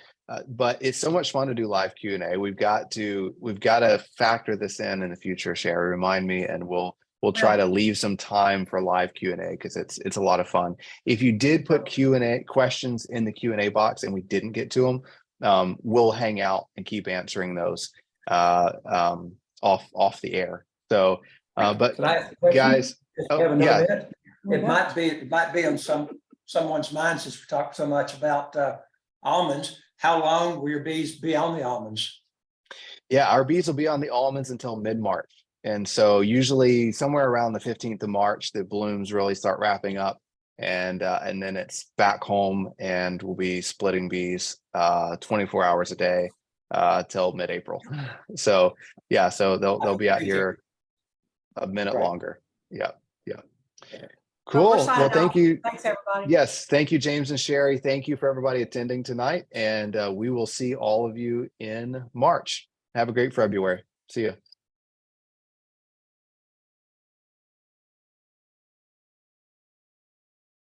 but it's so much fun to do live Q&A. We've got to factor this in the future. Sherry, remind me, and we'll try to leave some time for live Q&A, because it's a lot of fun. If you did put Q&A questions in the Q&A box and we didn't get to them, we'll hang out and keep answering those off the air. So but guys, yeah. It might be on someone's mind, since we talked so much about almonds. How long will your bees be on the almonds? Yeah, our bees will be on the almonds until mid-March. And so usually somewhere around the 15th of March, the blooms really start wrapping up, and then it's back home, and we'll be splitting bees 24 hours a day till mid-April. So yeah, so they'll be out here a minute longer. Yeah. Cool. Well, thank you. Thanks, everybody. Yes, thank you, James and Sherry. Thank you for everybody attending tonight, and we will see all of you in March. Have a great February. See you.